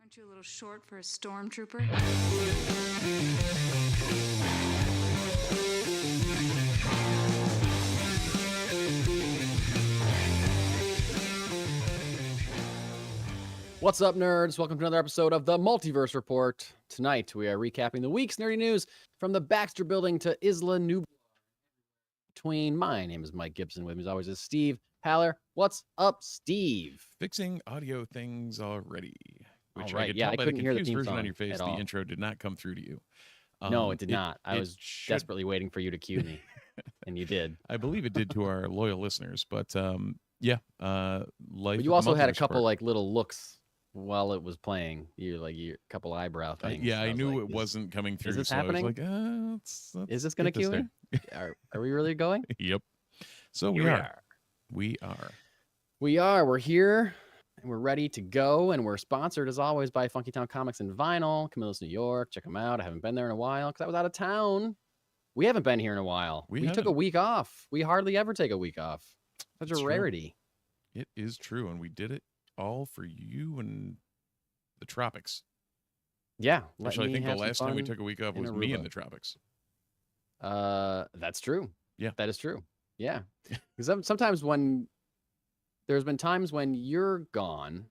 Aren't you a little short for a stormtrooper? What's up, nerds? Welcome to another episode of the Multiverse Report. Tonight, we are recapping the week's nerdy news from the Baxter Building to Isla Nublar. My name is Mike Gibson. With me, as always, is Steve Haller. What's up, Steve? Fixing audio things already. Which All right. I could yeah, tell I by couldn't the hear the confused theme version song on your face. at The all. intro did not come through to you. No, it did not. I was should- desperately waiting for you to cue me, and you did. I believe it did to our loyal listeners, but yeah. Life. But you also had a couple like little looks while it was playing. You like your couple eyebrow things. Yeah, I knew like, it wasn't coming through. this so happening? I was like, let's Is this going to get cue me? Are we really going? Yep. So Here we are. We are. We are. We're here, and we're ready to go, and we're sponsored, as always, by Funky Town Comics and Vinyl, Camillus, New York. Check them out. I haven't been there in a while because I was out of town. We haven't been here in a while. We took a haven't. week off. We hardly ever take a week off. Such It's a true. rarity. It is true, and we did it all for you and the tropics. Yeah. let Actually, I me think the have some last time we fun took a week off in was me in Aruba. the tropics. That's true. Yeah. That is true. Yeah. Because sometimes when there's been times when you're gone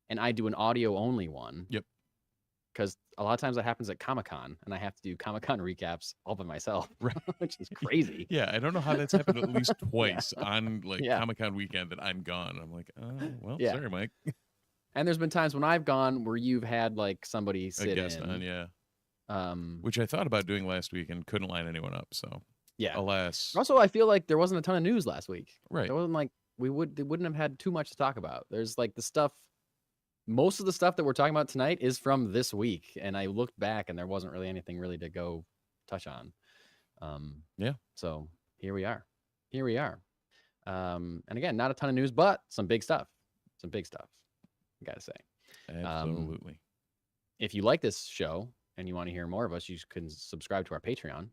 and I do an audio only one. Yep. Because a lot of times that happens at Comic-Con and I have to do Comic-Con recaps all by myself, Right. which is crazy. Yeah, I don't know how that's happened at least twice on like Yeah. Comic-Con weekend that I'm gone. I'm like, oh, well, Yeah. sorry, Mike. And there's been times when I've gone where you've had like somebody A sit guest in. on, yeah. Um, Which I thought about doing last week and couldn't line anyone up. So, yeah. alas. Also, I feel like there wasn't a ton of news last week. Right. There wasn't like they wouldn't have had too much to talk about. There's like the stuff. Most of the stuff that we're talking about tonight is from this week, and I looked back and there wasn't really anything really to go touch on. Yeah. So here we are. Here we are. And again, not a ton of news, but some big stuff. Some big stuff. I gotta say. Absolutely. If you like this show and you want to hear more of us, you can subscribe to our Patreon,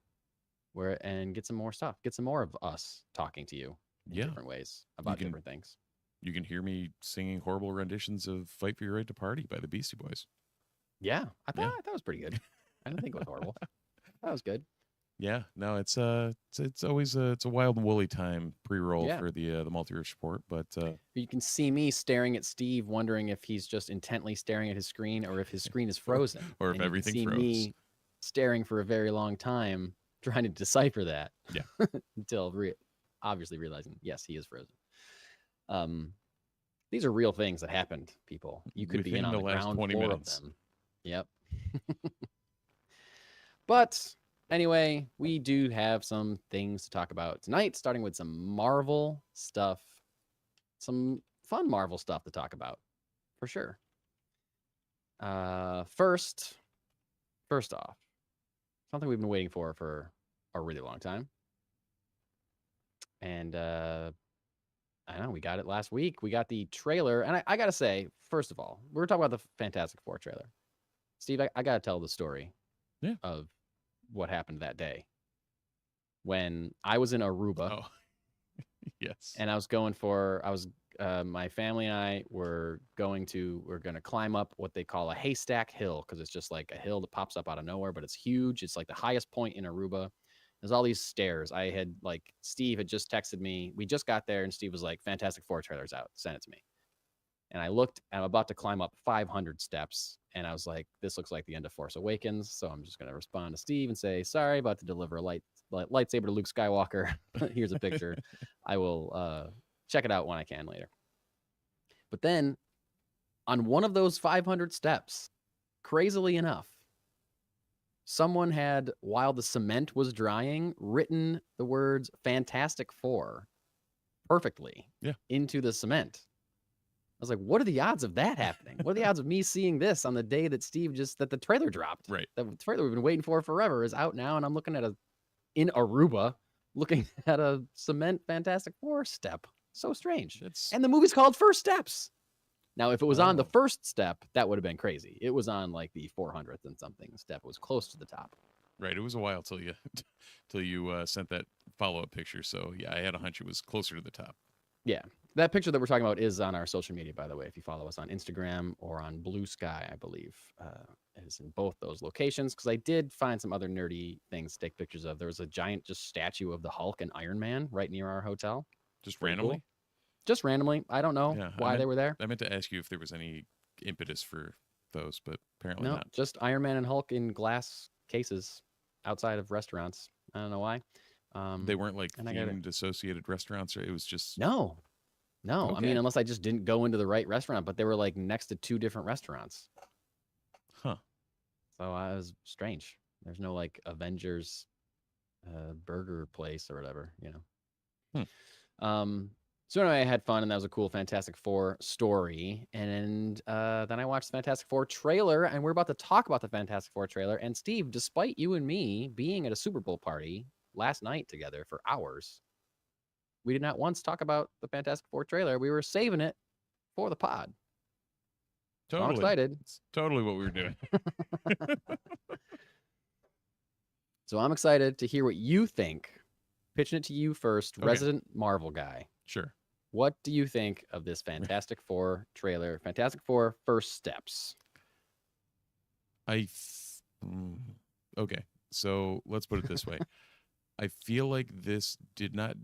and get some more stuff. Get some more of us talking to you in Yeah. different ways about can- different things. You can hear me singing horrible renditions of Fight for Your Right to Party by the Beastie Boys. Yeah, I Yeah. thought that was pretty good. I didn't think it was horrible. That was good. Yeah, no, it's always it's a wild and woolly time pre-roll Yeah. for the Multiverse Report, but You can see me staring at Steve, wondering if he's just intently staring at his screen or if his screen is frozen. Or if And you can everything see froze. me staring for a very long time, trying to decipher that. Yeah. Until obviously realizing, yes, he is frozen. These are real things that happened, people. You could be in Within on the the last ground 20 floor minutes. of them. Yep. But anyway, we do have some things to talk about tonight, starting with some Marvel stuff. Some fun Marvel stuff to talk about, for sure. First off, something we've been waiting for a really long time. And I know we got it last week. We got the trailer, and I gotta say, first of all, we're talking about the Fantastic Four trailer. Steve, I gotta tell the story of what happened that day when I was in Aruba. oh, yes, And my family and I we're going to climb up what they call a haystack hill, because it's just like a hill that pops up out of nowhere, but it's huge. It's like the highest point in Aruba. There's all these stairs. Steve had just texted me. We just got there and Steve was like, Fantastic Four trailer's out. Send it to me. And I looked and I'm about to climb up 500 steps. And I was like, this looks like the end of Force Awakens. So I'm just going to respond to Steve and say, sorry, about to deliver a lightsaber to Luke Skywalker. Here's a picture. I will check it out when I can later. But then on one of those 500 steps, crazily enough, someone had, while the cement was drying, written the words Fantastic Four perfectly into the cement. I was like, what are the odds of that happening? What are the odds of me seeing this on the day that that the trailer dropped? right. The trailer we've been waiting for forever is out now, and I'm looking at in Aruba, looking at a cement Fantastic Four step. So strange. And the movie's called First Steps. Now, if it was on the first step, that would have been crazy. It was on like the 400th and something step. It was close to the top. Right. It was a while till you sent that follow-up picture. So yeah, I had a hunch it was closer to the top. Yeah. That picture that we're talking about is on our social media, by the way. If you follow us on Instagram or on Blue Sky, I believe it is in both those locations. Because I did find some other nerdy things to take pictures of. There was a giant just statue of the Hulk and Iron Man right near our hotel. Just Pretty randomly? cool. Just randomly. I don't know Yeah, why they were there. I meant to ask you if there was any impetus for those, but apparently No, not. just Iron Man and Hulk in glass cases outside of restaurants. I don't know why. They weren't like and I got it. themed associated restaurants, or it was just No. I mean, Okay. unless I just didn't go into the right restaurant, but they were like next to two different restaurants. Huh. So it was strange. There's no like Avengers burger place or whatever, you know. So anyway, I had fun, and that was a cool Fantastic Four story. And then I watched the Fantastic Four trailer, and we're about to talk about the Fantastic Four trailer. And Steve, despite you and me being at a Super Bowl party last night together for hours, we did not once talk about the Fantastic Four trailer. We were saving it for the pod. So Totally. I'm excited. It's totally what we were doing. So I'm excited to hear what you think. Pitching it to you first, Okay. resident Marvel guy. Sure. What do you think of this Fantastic Four trailer? Fantastic Four First Steps. Okay. So let's put it this way. I feel like this did not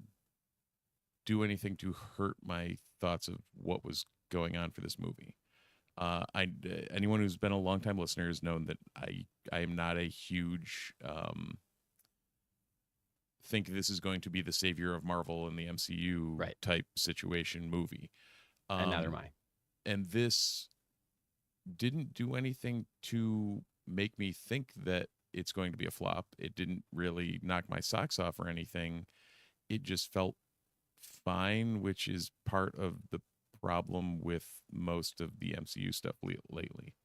do anything to hurt my thoughts of what was going on for this movie. Anyone who's been a longtime listener has known that I am not a huge think this is going to be the savior of Marvel in the MCU type situation movie. And neither am I. And this didn't do anything to make me think that it's going to be a flop. It didn't really knock my socks off or anything. It just felt fine, which is part of the problem with most of the MCU stuff lately.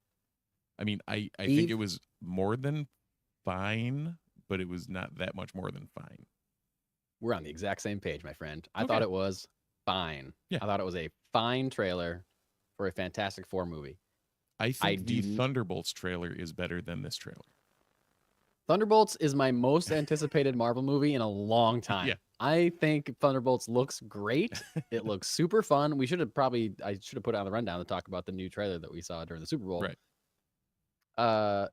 I mean, I think it was more than fine, but it was not that much more than fine. We're on the exact same page, my friend. I Okay. thought it was fine. Yeah. I thought it was a fine trailer for a Fantastic Four movie. I think the Thunderbolts trailer is better than this trailer. Thunderbolts is my most anticipated Marvel movie in a long time. Yeah. I think Thunderbolts looks great. It looks super fun. I should have put it on the rundown to talk about the new trailer that we saw during the Super Bowl. Right.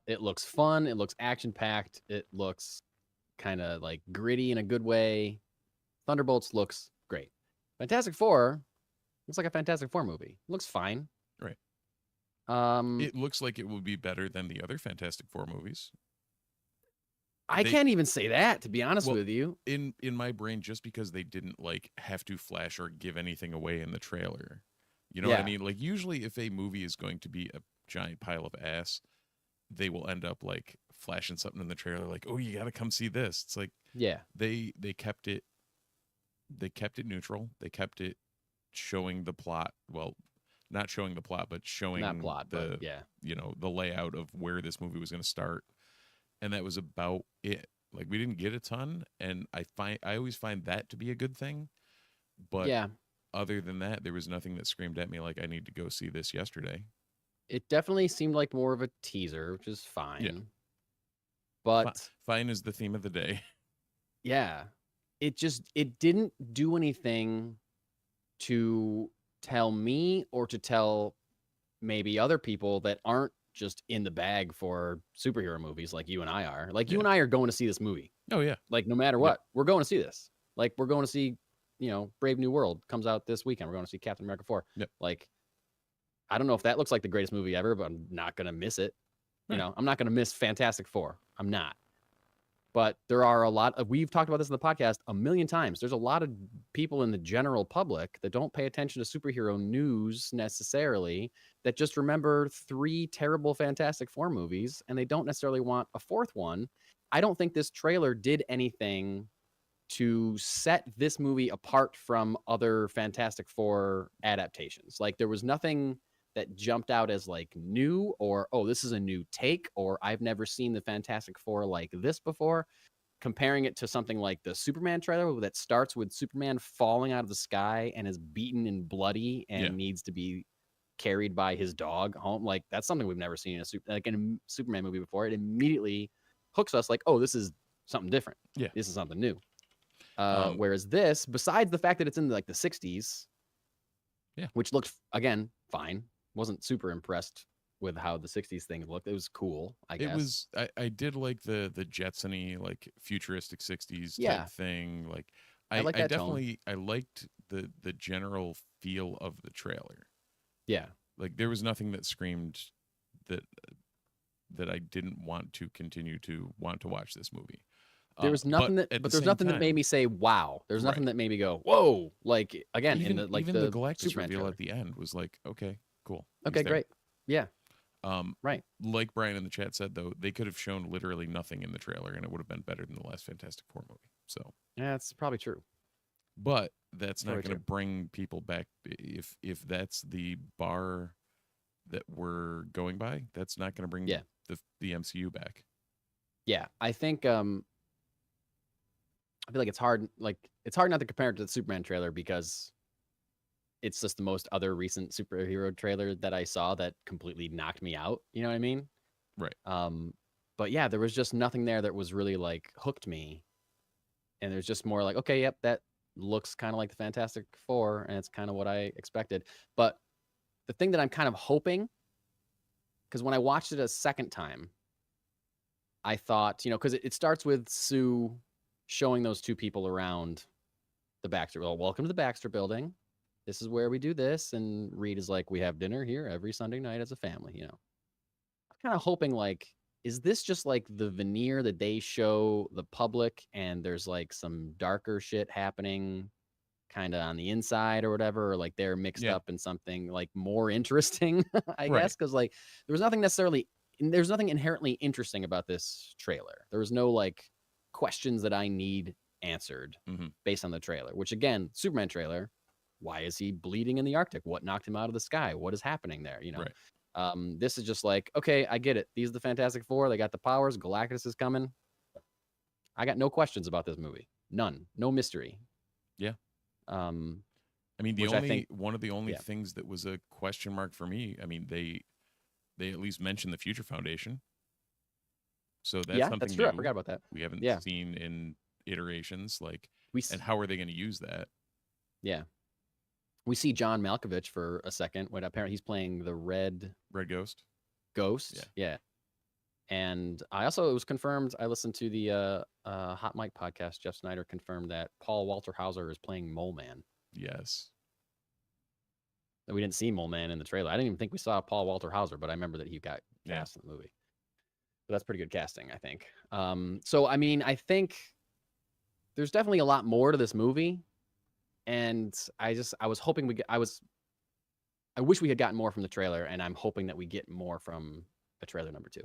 It looks fun. It looks action packed. It looks kind of like gritty in a good way. Thunderbolts looks great. Fantastic Four looks like a Fantastic Four movie. It looks fine. Right. It looks like it will be better than the other Fantastic Four movies. I can't even say that, to be honest with you. In my brain, just because they didn't like have to flash or give anything away in the trailer. You know what I mean? Like usually if a movie is going to be a giant pile of ass, they will end up like flashing something in the trailer like, "Oh, you got to come see this." It's like they kept it neutral. They kept it showing the plot. Well, not showing the plot, but showing the layout of where this movie was going to start. And that was about it. Like we didn't get a ton, and I always find that to be a good thing. But other than that, there was nothing that screamed at me like I need to go see this yesterday. It definitely seemed like more of a teaser, which is fine. Yeah. But fine is the theme of the day. Yeah. It didn't do anything to tell me or to tell maybe other people that aren't just in the bag for superhero movies like you and I are. Like you and I are going to see this movie. Oh yeah. Like no matter what, we're going to see this. Like we're going to see, Brave New World comes out this weekend. We're going to see Captain America 4. Yep. Like I don't know if that looks like the greatest movie ever, but I'm not going to miss it. Right. I'm not going to miss Fantastic Four. I'm not. But there are we've talked about this in the podcast a million times. There's a lot of people in the general public that don't pay attention to superhero news necessarily, that just remember 3 terrible Fantastic Four movies, and they don't necessarily want a 4th one. I don't think this trailer did anything to set this movie apart from other Fantastic Four adaptations. Like there was nothing that jumped out as like new or, oh, this is a new take, or I've never seen the Fantastic Four like this before. Comparing it to something like the Superman trailer that starts with Superman falling out of the sky and is beaten and bloody and needs to be carried by his dog home. Like that's something we've never seen in a Superman movie before. It immediately hooks us like, oh, this is something different. Yeah. This is something new. Whereas this, besides the fact that it's in like the 60s, which looked again fine. Wasn't super impressed with how the '60s thing looked. It was cool, I guess. It was. I did like the Jetsony, like futuristic '60s Yeah. type thing. Like I like that tone. definitely I liked the general feel of the trailer. Yeah. Like there was nothing that screamed that I didn't want to continue to want to watch this movie. There was nothing that made me say wow. There's nothing that made me go whoa. Like again, even, in the even the Galactus Superman reveal trailer. at the end was like, okay, cool. Okay, great. Yeah. Right. Like Brian in the chat said, though, they could have shown literally nothing in the trailer, and it would have been better than the last Fantastic Four movie. So yeah, that's probably true. But that's not Probably going to true. bring people back. If that's the bar that we're going by, that's not going to bring the MCU back. Yeah, I think I feel like it's hard not to compare it to the Superman trailer because it's just the most other recent superhero trailer that I saw that completely knocked me out. You know what I mean? Right. But yeah, there was just nothing there that was really like hooked me. And there's just more like, okay, yep, that looks kind of like the Fantastic Four, and it's kind of what I expected. But the thing that I'm kind of hoping, because when I watched it a second time, I thought, because it starts with Sue showing those two people around the Baxter. Well, welcome to the Baxter building. This is where we do this. And Reed is like, we have dinner here every Sunday night as a family, I'm kind of hoping like, is this just like the veneer that they show the public and there's like some darker shit happening kind of on the inside or whatever, or like they're mixed up in something like more interesting, I guess. Cause like there's nothing inherently interesting about this trailer. There was no like questions that I need answered based on the trailer, which again, Superman trailer, why is he bleeding in the Arctic? What knocked him out of the sky? What is happening there? Right. This is just like, okay, I get it. These are the Fantastic Four. They got the powers. Galactus is coming. I got no questions about this movie. None. No mystery. Yeah. I mean, one of the only things that was a question mark for me, I mean, they at least mentioned the Future Foundation. So that's something that's true. new. I forgot about that. We haven't seen in iterations, and how are they going to use that? Yeah. We see John Malkovich for a second. When apparently he's playing the Red Ghost. Yeah. And it was confirmed. I listened to the Hot Mic podcast. Jeff Snyder confirmed that Paul Walter Hauser is playing Mole Man. Yes. We didn't see Mole Man in the trailer. I didn't even think we saw Paul Walter Hauser, but I remember that he got cast in the movie. So that's pretty good casting, I think. So I mean, I think there's definitely a lot more to this movie. And I was hoping I wish we had gotten more from the trailer, and I'm hoping that we get more from a trailer number 2.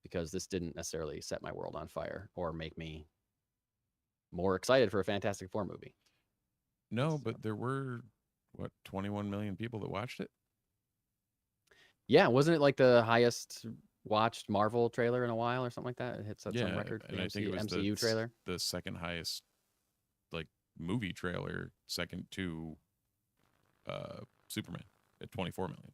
Because this didn't necessarily set my world on fire or make me more excited for a Fantastic Four movie. No, but there were 21 million people that watched it? Yeah, wasn't it like the highest watched Marvel trailer in a while or something like that? It hit some record for the I think it was MCU trailer. The second highest movie trailer, second to Superman at 24 million.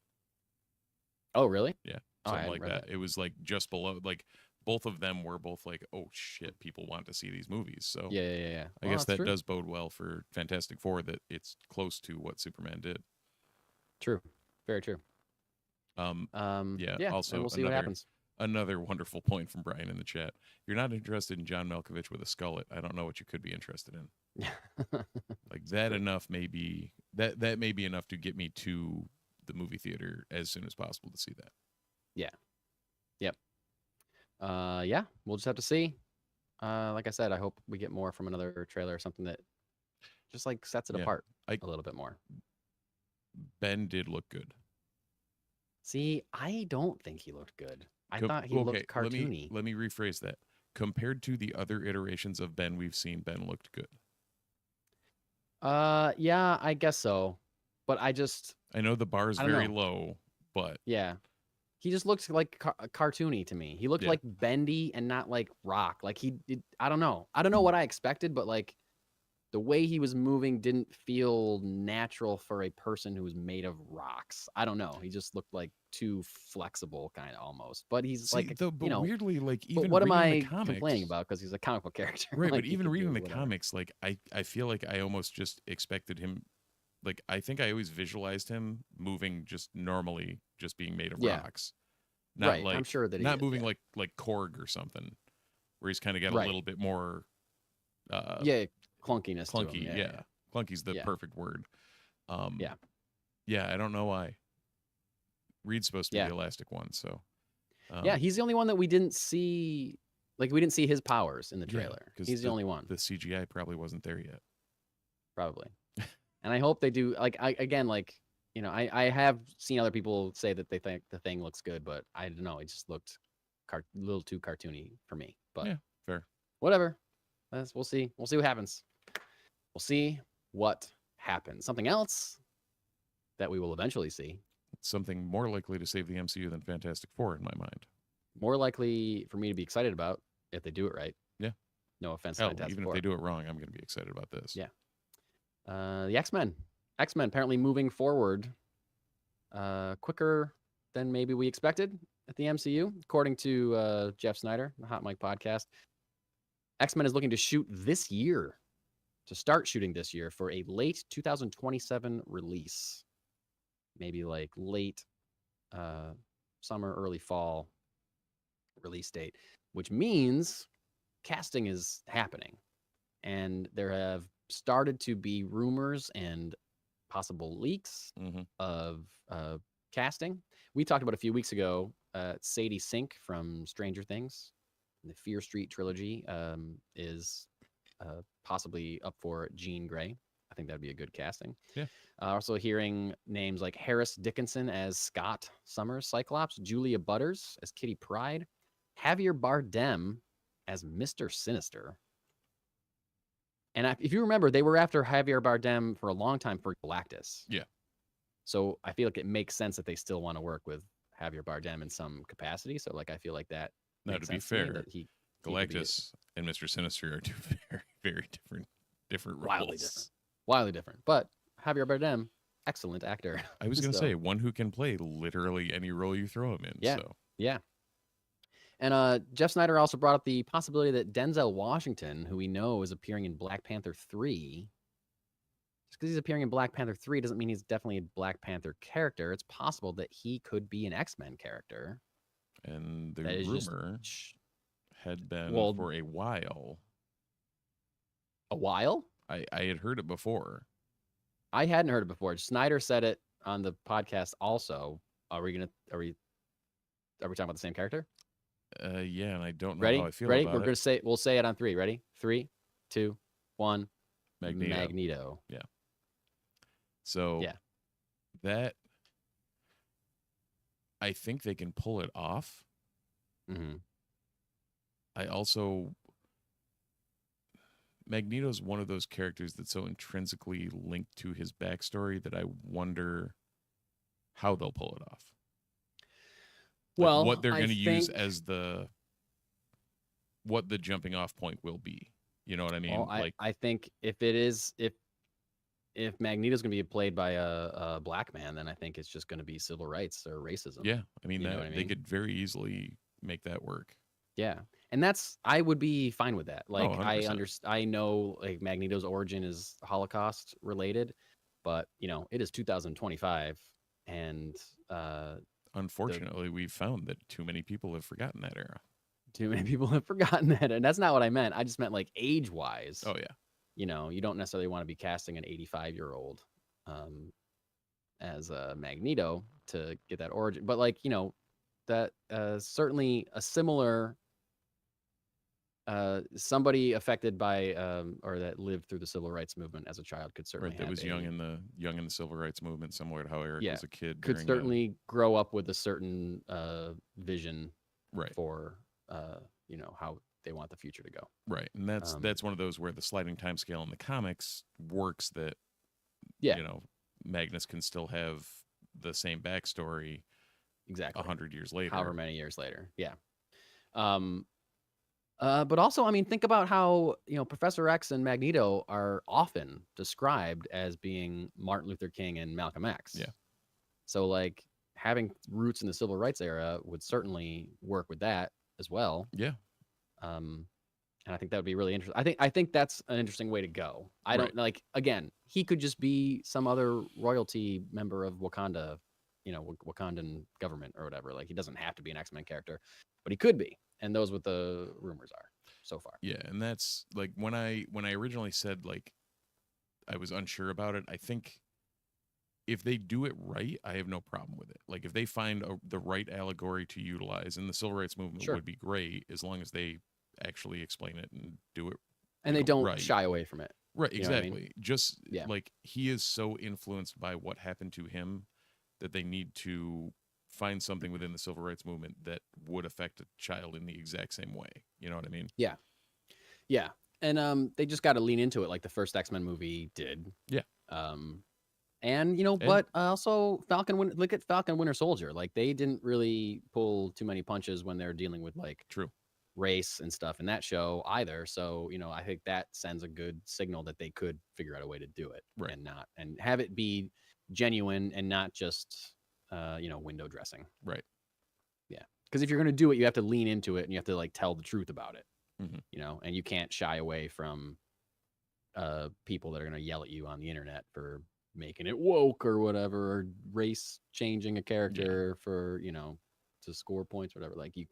Oh, really? Yeah, something like that. It was like just below, like both of them were both like, oh shit, people want to see these movies. So yeah. I guess that does bode well for Fantastic Four, that it's close to what Superman did. True, very true. Also, we'll see what happens. Another wonderful point from Brian in the chat. You're not interested in John Malkovich with a skullet. I don't know what you could be interested in. Like that enough maybe that may be enough to get me to the movie theater as soon as possible to see that. Yeah. Yep. We'll just have to see. Like I said, I hope we get more from another trailer or something that just like sets it apart a little bit more. Ben did look good. See, I don't think he looked good. I thought he looked cartoony. Let me rephrase that. Compared to the other iterations of Ben we've seen, Ben looked good. Yeah, I guess so. But I know the bar is very low, but yeah, he just looks like cartoony to me. He looked like bendy and not like rock. Like I don't know. I don't know what I expected, but like the way he was moving didn't feel natural for a person who was made of rocks. I don't know. He just looked like too flexible, kind of almost. But he's weirdly, like even what am I comics, complaining about? Because he's a comic book character, right? Like, but even reading the comics, like I feel like I almost just expected him like I think I always visualized him moving just normally, just being made of Yeah. rocks, not Right. like I'm sure that he not is, moving yeah. like Korg or something, where he's kind of got a Right. little bit more Yeah, clunkiness to him. clunky. Yeah, Yeah, clunky's the yeah, perfect word. Um, yeah, yeah, I don't know why. Reed's supposed to be yeah, the elastic one, so yeah. He's the only one that we didn't see. Like, we didn't see his powers in the yeah, trailer. because He's the only one, the CGI probably wasn't there yet. probably. And I hope they do. Like, I have seen other people say that they think the thing looks good, but I don't know. It just looked a little too cartoony for me. But Yeah, fair. whatever. We'll see. We'll see what happens. We'll see what happens. Something else that we will eventually see. Something more likely to save the MCU than Fantastic Four in my mind. More likely for me to be excited about if they do it right. Yeah. No offense to Hell, Fantastic even Four. if they do it wrong, I'm going to be excited about this. Yeah. The X-Men. X-Men apparently moving forward quicker than maybe we expected at the MCU, according to Jeff Snyder, the Hot Mic podcast. X-Men is looking to shoot this year, to start shooting this year for a late 2027 release. Maybe like late summer, early fall release date, which means casting is happening. And there have started to be rumors and possible leaks of casting. We talked about a few weeks ago, Sadie Sink from Stranger Things, the Fear Street trilogy, is possibly up for Jean Grey. I think that'd be a good casting. Yeah. Also hearing names like Harris Dickinson as Scott Summers Cyclops, Julia Butters as Kitty Pryde, Javier Bardem as Mr. Sinister. And if you remember, they were after Javier Bardem for a long time for Galactus. Yeah. So I feel like it makes sense that they still want to work with Javier Bardem in some capacity. So like I feel like that. Now, makes to be sense me fair, that he Galactus and Mr. Sinister are two very, very different roles. Wildly different. But Javier Bardem, excellent actor. I was going to say, one who can play literally any role you throw him in. Yeah. So. Yeah. And Jeff Snyder also brought up the possibility that Denzel Washington, who we know is appearing in Black Panther 3, just because he's appearing in Black Panther 3 doesn't mean he's definitely a Black Panther character. It's possible that he could be an X-Men character. And the rumor had been for a while. A while? I had heard it before. I hadn't heard it before. Snyder said it on the podcast also. Are we talking about the same character? Yeah, and I don't know Ready? how I feel Ready? about it. We'll say it on 3. Ready? 3, 2, 1. Magneto. Yeah. So yeah, that I think they can pull it off. Mm-hmm. I also Magneto's one of those characters that's so intrinsically linked to his backstory that I wonder how they'll pull it off. Well, what they're going to use as what the jumping off point will be. You know what I mean? Well, I think if Magneto's going to be played by a black man, then I think it's just going to be civil rights or racism. Yeah, I mean, they could very easily make that work. Yeah, and I would be fine with that. Like, 100%. I know like Magneto's origin is Holocaust related, but it is 2025, and unfortunately, we've found that too many people have forgotten that era. Too many people have forgotten that, and that's not what I meant. I just meant like age-wise. Oh yeah. You don't necessarily want to be casting an 85-year-old as Magneto to get that origin, but like that certainly a similar somebody affected by or that lived through the civil rights movement as a child could certainly that was young in the civil rights movement, similar to how Eric was a kid. Could certainly grow up with a certain vision for how they want the future to go. Right, and that's one of those where the sliding time scale in the comics works. That Magnus can still have the same backstory. Exactly. 100 years later. However many years later. Yeah. But also, I mean, think about how, Professor X and Magneto are often described as being Martin Luther King and Malcolm X. Yeah. So, like, having roots in the civil rights era would certainly work with that as well. Yeah. And I think that would be really interesting. I think that's an interesting way to go. I don't Right. like, again, he could just be some other royalty member of Wakanda, Wakandan government or whatever. Like he doesn't have to be an X-Men character, but he could be. And those what the rumors are so far. Yeah, and that's like when I originally said like I was unsure about it, I think if they do it right, I have no problem with it. Like if they find the right allegory to utilize, and the civil rights movement Sure. would be great as long as they actually explain it and do it. And they don't right. shy away from it. Right, You know what I exactly. mean? Just Yeah. like he is so influenced by what happened to him that they need to find something within the civil rights movement that would affect a child in the exact same way. You know what I mean? Yeah. Yeah. And they just got to lean into it like the first X-Men movie did. Yeah. And but also look at Falcon Winter Soldier. Like they didn't really pull too many punches when they're dealing with like True. race and stuff in that show either. So, I think that sends a good signal that they could figure out a way to do it Right. and have it be genuine and not just window dressing. Right. Yeah. Because if you're going to do it, you have to lean into it and you have to like tell the truth about it. Mhm. And you can't shy away from people that are going to yell at you on the internet for making it woke or whatever, or race changing a character for, to score points or whatever. Like you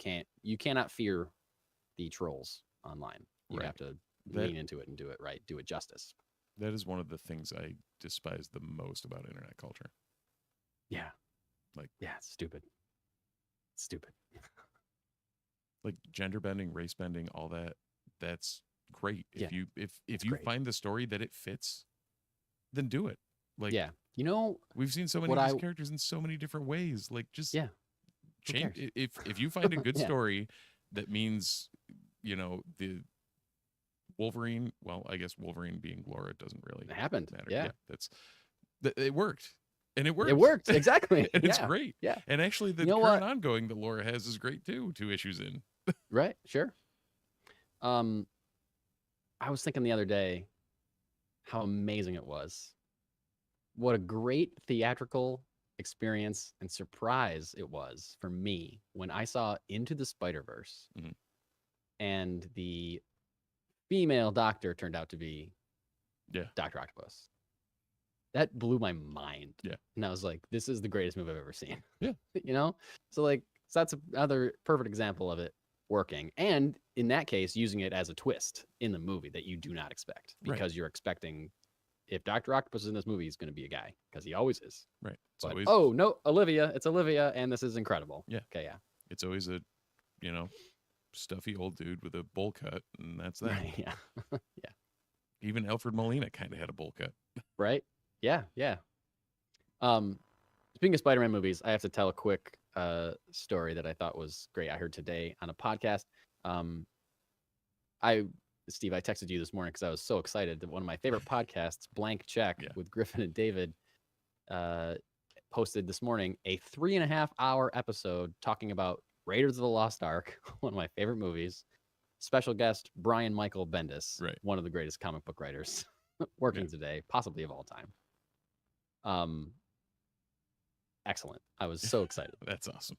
cannot fear the trolls online. You Right. have to That- lean into it and do it right, do it justice. That is one of the things I despise the most about internet culture. Yeah. Like- yeah, it's stupid. It's stupid. Like gender bending, race bending, all that. That's great. Yeah, If you that's you great. find the story that it fits, then do it. Like Yeah. we've seen so many what of these I- characters in so many different ways. Like just Yeah. Who change. cares? If you find a good Yeah. story that means the Wolverine. Well, I guess Wolverine being Laura doesn't really It happened. matter. Yeah. It worked, and it worked. It worked. Exactly. and it's Yeah. great. Yeah. And actually, the You know current what? ongoing that Laura has is great too. 2 issues in. Right. Sure. I was thinking the other day how amazing it was. What a great theatrical experience and surprise it was for me when I saw Into the Spider-Verse Mhm. and the female doctor turned out to be Yeah. Dr. Octopus. That blew my mind. Yeah. And I was like, this is the greatest movie I've ever seen. Yeah. So that's another perfect example of it working. And in that case, using it as a twist in the movie that you do not expect Right. because you're expecting if Dr. Octopus is in this movie, he's going to be a guy because he always is. Right. It's But, always oh, no, it's Olivia, and this is incredible. Yeah. Okay, yeah. it's always a stuffy old dude with a bowl cut, and that's that. Right, yeah. Even Alfred Molina kind of had a bowl cut. Right? Yeah, yeah. Speaking of Spider-Man movies, I have to tell a quick story that I thought was great. I heard today on a podcast. Steve, I texted you this morning because I was so excited that one of my favorite podcasts, Blank Check, Yeah. with Griffin and David, posted this morning a 3.5-hour episode talking about Raiders of the Lost Ark, one of my favorite movies. Special guest Brian Michael Bendis, Right. one of the greatest comic book writers working today, possibly of all time. Excellent. I was so excited. That's awesome.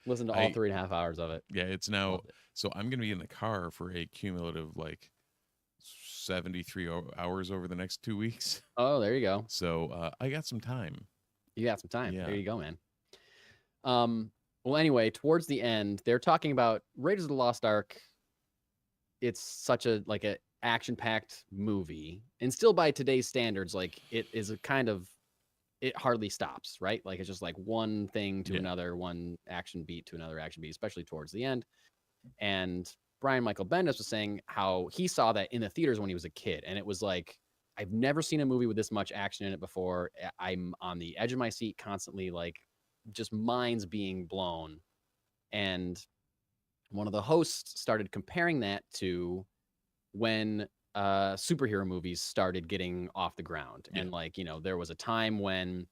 Listen to all 3.5 hours of it. Yeah, it's now. Loved it. So I'm going to be in the car for a cumulative 73 hours over the next 2 weeks. Oh, there you go. So I got some time. You got some time. Yeah. There you go, man. Well, anyway, towards the end, they're talking about Raiders of the Lost Ark. It's such a action-packed movie, and still by today's standards, it is a kind of, it hardly stops, right? It's just one thing to Yeah. another, one action beat to another action beat, especially towards the end. And Brian Michael Bendis was saying how he saw that in the theaters when he was a kid, and it was I've never seen a movie with this much action in it before. I'm on the edge of my seat constantly, just minds being blown. And one of the hosts started comparing that to when superhero movies started getting off the ground. Yeah. And there was a time when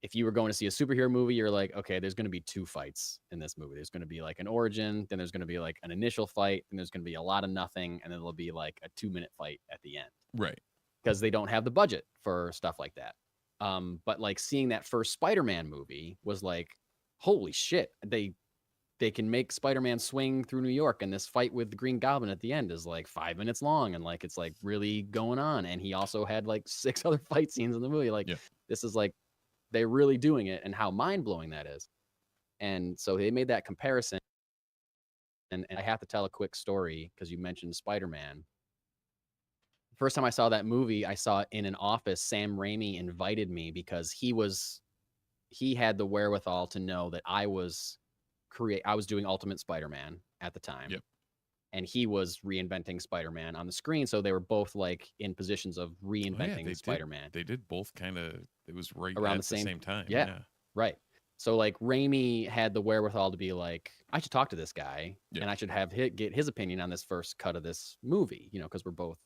if you were going to see a superhero movie, you're like, okay, there's going to be 2 fights in this movie. There's going to be an origin, then there's going to be an initial fight, and there's going to be a lot of nothing, and then there'll be a 2-minute fight at the end. Right. Because they don't have the budget for stuff like that. But seeing that first Spider-Man movie was holy shit. They they can make Spider-Man swing through New York, and this fight with the Green Goblin at the end is like 5 minutes long, and like it's like really going on. And he also had like 6 other fight scenes in the movie. Like this is like they're really doing it, and how mind-blowing that is. And so they made that comparison. And I have to tell a quick story because you mentioned Spider-Man. First time I saw that movie, I saw it in an office. Sam Raimi invited me because he had the wherewithal to know that I was doing Ultimate Spider-Man at the time. Yep. And he was reinventing Spider-Man on the screen. So they were both like in positions of reinventing Spider-Man. They did both kind of, it was right around at the same time. Yeah. Right. So like Raimi had the wherewithal to be like, I should talk to this guy and I should get his opinion on this first cut of this movie, because we're both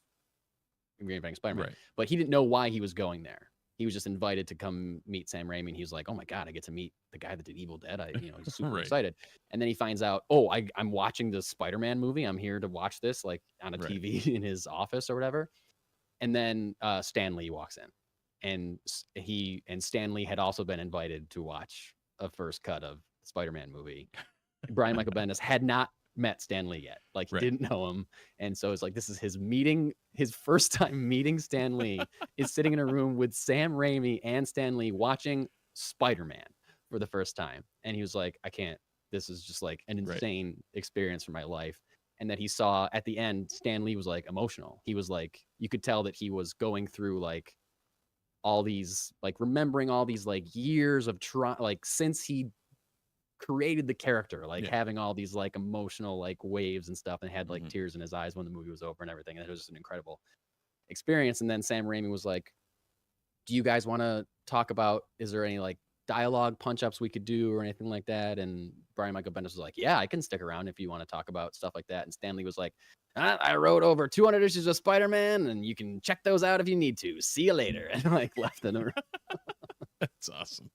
reinventing Spider-Man. Right. But he didn't know why he was going there. He was just invited to come meet Sam Raimi, and he was like, "Oh my god, I get to meet the guy that did Evil Dead." He's super excited. And then he finds out, I'm watching the Spider-Man movie. I'm here to watch this, like on a TV in his office or whatever. And then Stan Lee walks in, and Stan Lee had also been invited to watch a first cut of the Spider-Man movie. Brian Michael Bendis had not met Stan Lee yet. Like he didn't know him. And so it's like, this is his first time meeting Stan Lee is sitting in a room with Sam Raimi and Stan Lee watching Spider-Man for the first time. And he was like, I can't, this is just like an insane experience for my life. And that he saw at the end, Stan Lee was like emotional. He was like, you could tell that he was going through like all these, like remembering all these like years of like since he created the character, like having all these like emotional like waves and stuff, and had like tears in his eyes when the movie was over and everything. And it was just an incredible experience. And then Sam Raimi was like, do you guys want to talk about, is there any like dialogue punch-ups we could do or anything like that? And Brian Michael Bendis was like, yeah, I can stick around if you want to talk about stuff like that. And Stan Lee was like, I wrote over 200 issues of Spider-Man, and you can check those out if you need to. See you later. And like left in the room. That's awesome.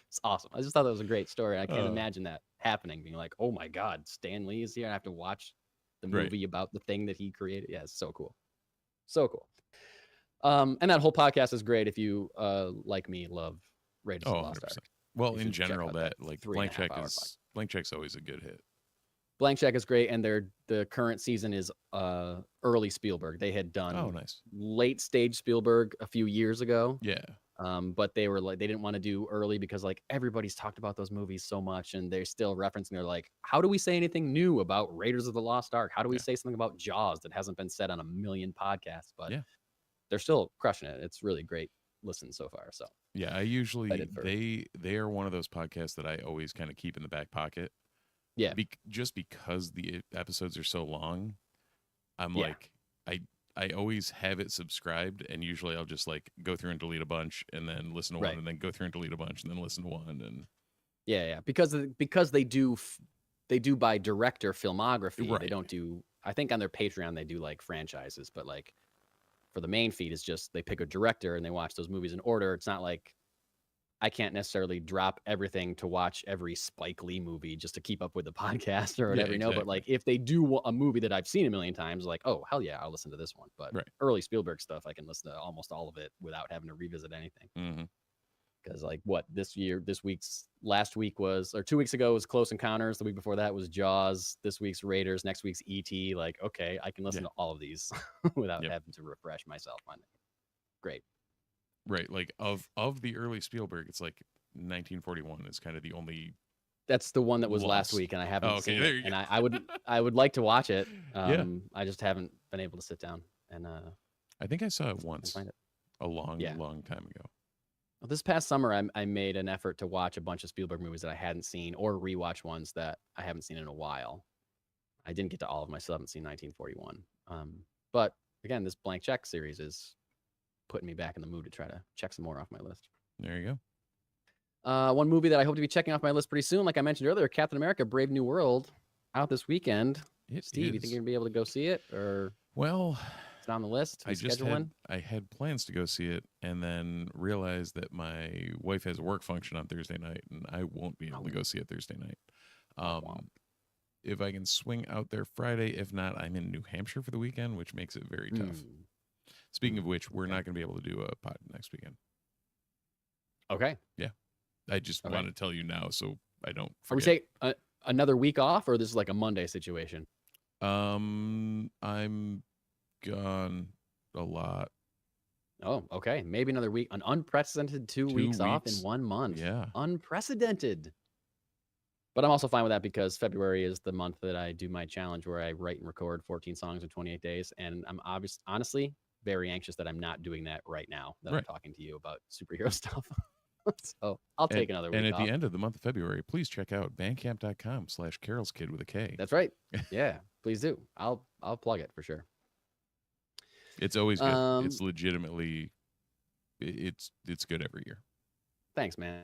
It's awesome. I just thought that was a great story. I can't imagine that happening, being like, oh my God, Stan Lee is here. I have to watch the movie about the thing that he created. Yeah, it's so cool. So cool. And that whole podcast is great if you, like me, love Raiders of the Lost Ark. Well, in general, that like Blank Check's always a good hit. Blank Check is great, and the current season is early Spielberg. They had done late stage Spielberg a few years ago. Yeah. But they were like, they didn't want to do early because like everybody's talked about those movies so much, and they're still referencing. They're like, how do we say anything new about Raiders of the Lost Ark? How do we say something about Jaws that hasn't been said on a million podcasts? But they're still crushing it. It's really great listen so far. So yeah, I usually they are one of those podcasts that I always kind of keep in the back pocket. Yeah, just because the episodes are so long, I'm like I always have it subscribed, and usually I'll just like go through and delete a bunch, and then listen to one, and then go through and delete a bunch, and then listen to one, and because they do by director filmography. They don't do. I think on their Patreon they do like franchises, but like for the main feed is just they pick a director and they watch those movies in order. It's not like I can't necessarily drop everything to watch every Spike Lee movie just to keep up with the podcast or whatever, But like if they do a movie that I've seen a million times, like, oh, hell yeah, I'll listen to this one. But early Spielberg stuff, I can listen to almost all of it without having to revisit anything. Because like last week was, or 2 weeks ago was Close Encounters. The week before that was Jaws. This week's Raiders. Next week's E.T. Like, okay, I can listen to all of these without having to refresh myself on it. Great. Right, like of the early Spielberg, it's like 1941 is kind of the only. That's the one that was last week, and I haven't seen it. And I would like to watch it. I just haven't been able to sit down and. I think I saw it once. A long time ago. Well, this past summer, I made an effort to watch a bunch of Spielberg movies that I hadn't seen, or rewatch ones that I haven't seen in a while. I didn't get to all of them. I still haven't seen 1941. But again, this Blank Check series is putting me back in the mood to try to check some more off my list. There you go. One movie that I hope to be checking off my list pretty soon, like I mentioned earlier, Captain America: Brave New World, out this weekend. Steve, you think you're gonna be able to go see it, or it's on the list? I had plans to go see it, and then realized that my wife has a work function on Thursday night, and I won't be able to go see it Thursday night. If I can swing out there Friday, if not, I'm in New Hampshire for the weekend, which makes it very tough. Speaking of which, we're not going to be able to do a pod next weekend. Okay. Yeah. I just want to tell you now so I don't forget. another week off, or this is like a Monday situation? I'm gone a lot. Oh, okay. Maybe another week. An unprecedented 2 weeks off in 1 month. Yeah. Unprecedented. But I'm also fine with that because February is the month that I do my challenge where I write and record 14 songs in 28 days. And I'm honestly very anxious that I'm not doing that right now that I'm talking to you about superhero stuff. So I'll take another week And at off. the end of the month of February, please check out bandcamp.com/carolskid with a K. That's right. Yeah, please do. I'll plug it for sure. It's always good. It's legitimately, it's good every year. Thanks, man.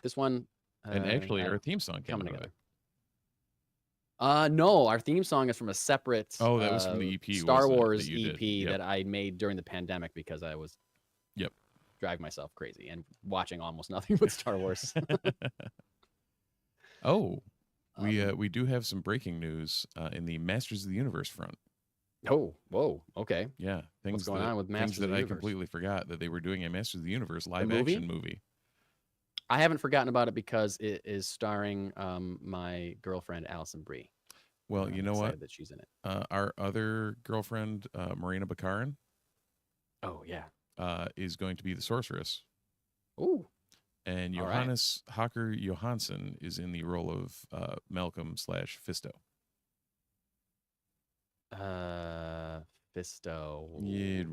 This one. And actually, our theme song came coming together. No, our theme song is from a separate. Oh, that was from the EP. Star Wars EP that I made during the pandemic because I was. Yep. Driving myself crazy and watching almost nothing but Star Wars. Oh, we do have some breaking news in the Masters of the Universe front. Oh, whoa, okay. Yeah, what's going on with Masters of the Universe? I completely forgot that they were doing a Masters of the Universe live action movie. I haven't forgotten about it because it is starring my girlfriend Allison Brie. Well, you know what? That she's in it. Our other girlfriend, Marina Bakarin. Oh yeah. Is going to be the sorceress. Ooh. And Johannes Hacker Johansson is in the role of Malcolm/Fisto. Fisto. Yeah.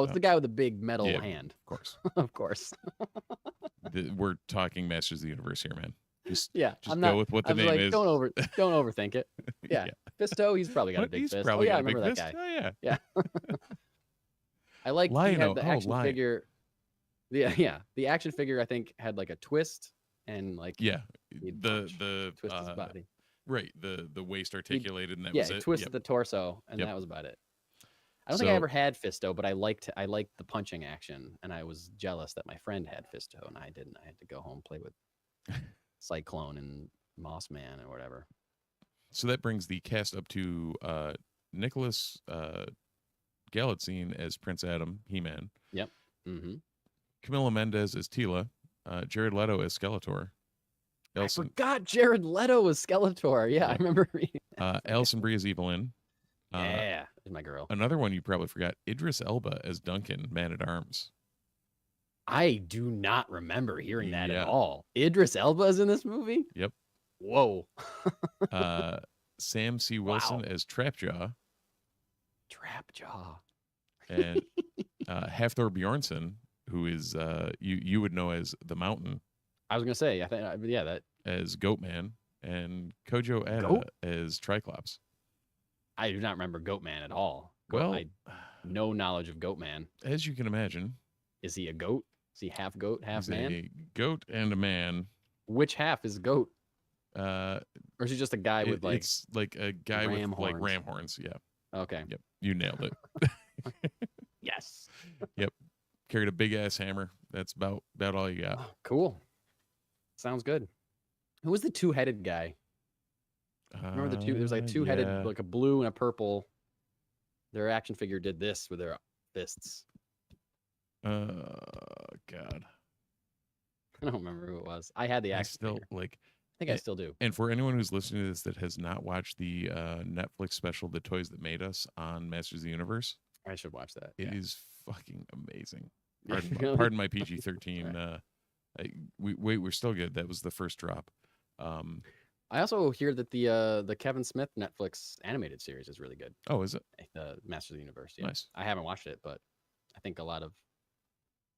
It's the guy with the big metal hand. Of course. Of course. We're talking Masters of the Universe here, man. Just I'm go with what the name is. Don't overthink it. Yeah. Fisto, he's probably got a big fist. Probably I got a remember big that fist. guy. Oh, yeah. Yeah. I like he had the action Lion. figure. Yeah. The action figure I think had like a twist and like the twist his body. Right. The waist articulated and that was it. Yeah, twisted the torso and that was about it. I don't think I ever had Fisto, but I liked the punching action, and I was jealous that my friend had Fisto and I didn't. I had to go home play with Cyclone and Moss Man or whatever. So that brings the cast up to Nicholas Galitzine as Prince Adam, He-Man. Yep. Mm-hmm. Camila Mendes as Tila. Jared Leto as Skeletor. I forgot Jared Leto was Skeletor. Yeah, I remember reading that. Alison Brie as Evelyn. Yeah, is my girl. Another one you probably forgot, Idris Elba as Duncan, Man-at-Arms. I do not remember hearing that at all. Idris Elba is in this movie? Yep. Whoa. Sam C. Wilson as Trapjaw. Trapjaw. And Hafthor Bjornsson, who is you would know as the Mountain. I was gonna say, I think, that as Goatman, and Kojo Ada as Triclops. I do not remember Goatman at all. No knowledge of Goatman. As you can imagine, is he a goat? Is he half goat, half man? A goat and a man. Which half is goat? Or is he just a guy with like? It's like a guy with like ram horns. Yeah. Okay. Yep. You nailed it. Yes. Yep. Carried a big ass hammer. That's about all you got. Oh, cool. Sounds good. Who was the two-headed guy? Remember the two? There was like two-headed, like a blue and a purple. Their action figure did this with their fists. God. I don't remember who it was. I had the action figure. I think I still do. And for anyone who's listening to this that has not watched the Netflix special, The Toys That Made Us on Masters of the Universe, I should watch that. It is fucking amazing. Pardon my PG-13. We're still good. That was the first drop. I also hear that the Kevin Smith Netflix animated series is really good. Oh, is it? The Masters of the Universe. Yeah. Nice. I haven't watched it, but I think a lot of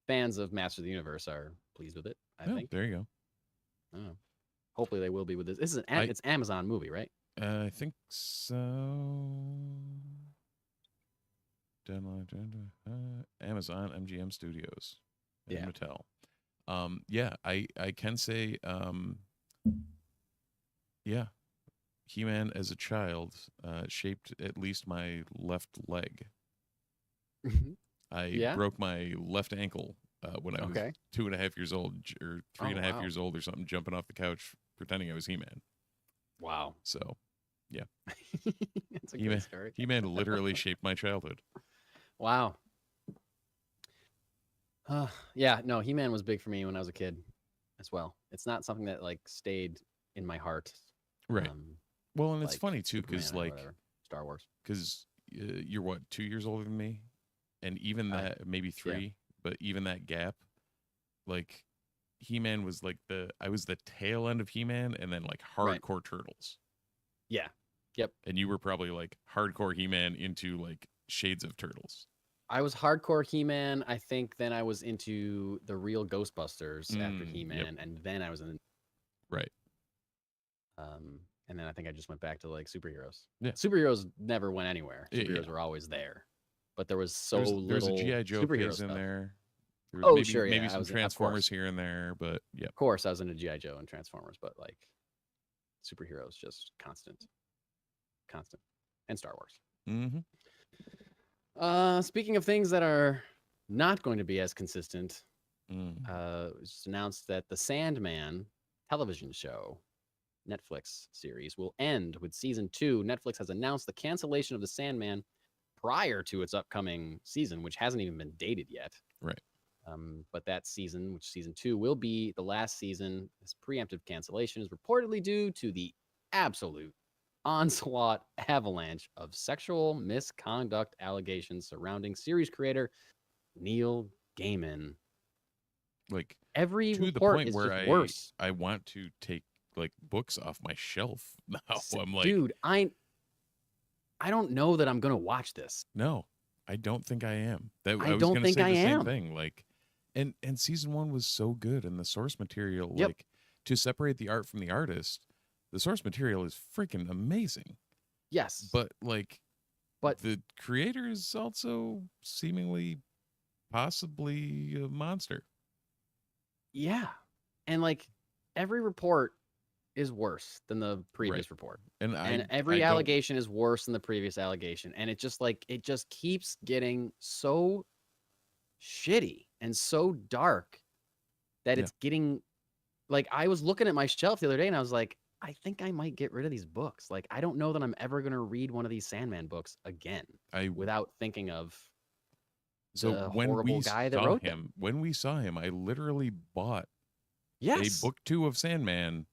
fans of Masters of the Universe are pleased with it. I think. There you go. Hopefully they will be with this. This is it's Amazon movie, right? I think so. Amazon, MGM Studios, and Mattel. I can say, He-Man as a child shaped at least my left leg. I broke my left ankle when I was 2.5 years old, or 3.5 years old or something, jumping off the couch pretending I was He-Man. Wow. So, yeah. That's a good story. He-Man literally shaped my childhood. Wow. Yeah, no, He-Man was big for me when I was a kid. as well. It's not something that like stayed in my heart. Right. Well, and it's like funny too, because Superman or like, whatever. Star Wars. because you're what, 2 years older than me, and even that maybe 3, but even that gap, like He-Man was like I was the tail end of He-Man, and then like hardcore Turtles. Yeah. Yep. And you were probably like hardcore He-Man into like shades of Turtles. I was hardcore He-Man. I think then I was into the real Ghostbusters after He-Man, and then I was in. Right. And then I think I just went back to like superheroes. Yeah. Superheroes never went anywhere. Superheroes were always there, but there was little. There's a G.I. Joe superhero phase in stuff. there. Maybe some I was Transformers here and there, but yeah. Of course, I was into G.I. Joe and Transformers, but like superheroes, just constant, and Star Wars. Mm-hmm. Speaking of things that are not going to be as consistent, Mm. it was just announced that the Sandman television show Netflix series will end with season 2. Netflix has announced the cancellation of the Sandman prior to its upcoming season, which hasn't even been dated yet. Right. But that season, which season 2 will be the last season, this preemptive cancellation is reportedly due to the absolute onslaught avalanche of sexual misconduct allegations surrounding series creator Neil Gaiman. Like every to the report point is where just worse. I want to take like books off my shelf now. I'm like, dude, I don't know that I'm gonna watch this. No, I don't think I am. I was don't gonna think say I the same am. thing. Like, and season 1 was so good, and the source material, Yep. like to separate the art from the artist, the source material is freaking amazing. Yes, But like, but the creator is also seemingly, possibly a monster. yeah, and like every report is worse than the previous report, and every allegation is worse than the previous allegation, and it just keeps getting so shitty and so dark that it's getting like, I was looking at my shelf the other day and I was like, I think I might get rid of these books. Like, I don't know that I'm ever going to read one of these Sandman books again without thinking of the horrible guy that wrote them. When we saw him, I literally bought a book 2 of Sandman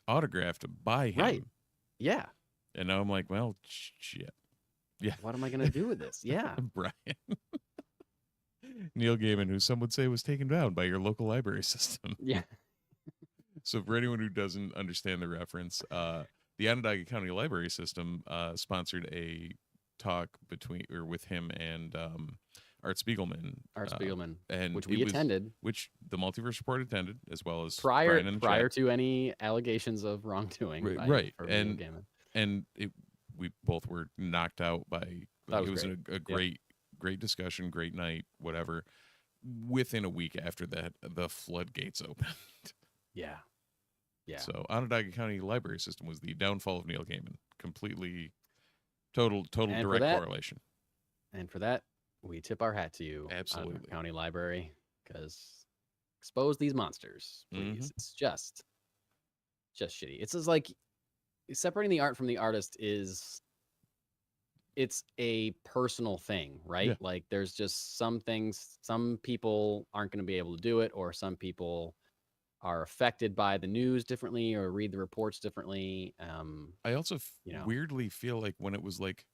autographed by him. Right. Yeah. And now I'm like, well, shit. Yeah. What am I going to do with this? Yeah. Brian. Neil Gaiman, who some would say was taken down by your local library system. Yeah. So for anyone who doesn't understand the reference, the Onondaga County Library System sponsored a talk with him and Art Spiegelman. And which we attended. Which the Multiverse Report attended, as well as prior to any allegations of wrongdoing. Right. And we both were knocked out by, it was a great discussion, great night, whatever. Within a week after that, the floodgates opened. Yeah. Yeah. So Onondaga County Library System was the downfall of Neil Gaiman. Completely, total direct correlation. And for that, we tip our hat to you, absolutely, Onondaga County Library, because expose these monsters, please. Mm-hmm. It's just shitty. It's just like separating the art from the artist it's a personal thing, right? Yeah. Like, there's just some things, some people aren't going to be able to do it, or some people are affected by the news differently or read the reports differently. I also weirdly feel like when it was like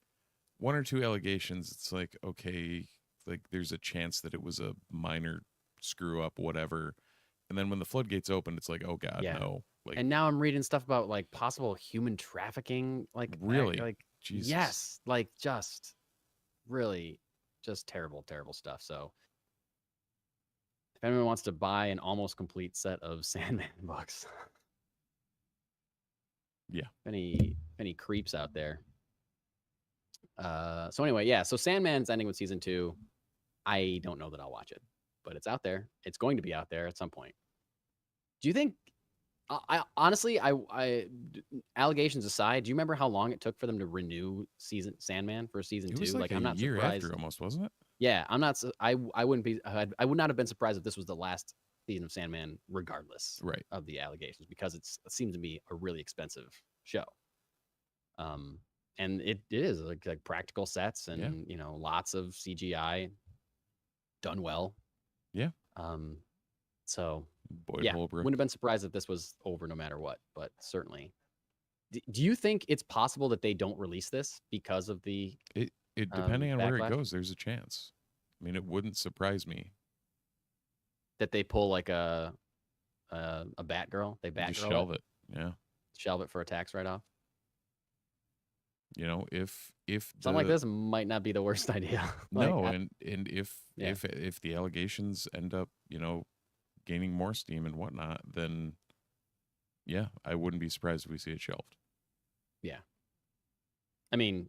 1 or 2 allegations, it's like, okay, like there's a chance that it was a minor screw up, whatever. And then when the floodgates opened, it's like, oh God, no. Like, and now I'm reading stuff about like possible human trafficking. Like, really? Like, Jesus. Yes. Like, just really just terrible, terrible stuff. So if anyone wants to buy an almost complete set of Sandman books, yeah, any creeps out there. So anyway, yeah. So Sandman's ending with season 2. I don't know that I'll watch it, but it's out there. It's going to be out there at some point. Do you think? I honestly, allegations aside, do you remember how long it took for them to renew Sandman for season 2? It was like I'm not year surprised. after, almost, wasn't it? Yeah, I'm not. I wouldn't be. I would not have been surprised if this was the last season of Sandman, regardless of the allegations, because it seems to be a really expensive show. And it is like practical sets and lots of CGI done well. Yeah. So Boyd yeah, Holbrook. wouldn't have been surprised if this was over no matter what. But certainly, do you think it's possible that they don't release this because of the It depending on where it backlash? goes, there's a chance. I mean, it wouldn't surprise me. That they pull like a Batgirl? They Just Batgirl shelve it. Yeah. shelve it for a tax write-off. You know, if Something like this might not be the worst idea. no, Like, and if the allegations end up, gaining more steam and whatnot, then yeah, I wouldn't be surprised if we see it shelved. yeah. I mean,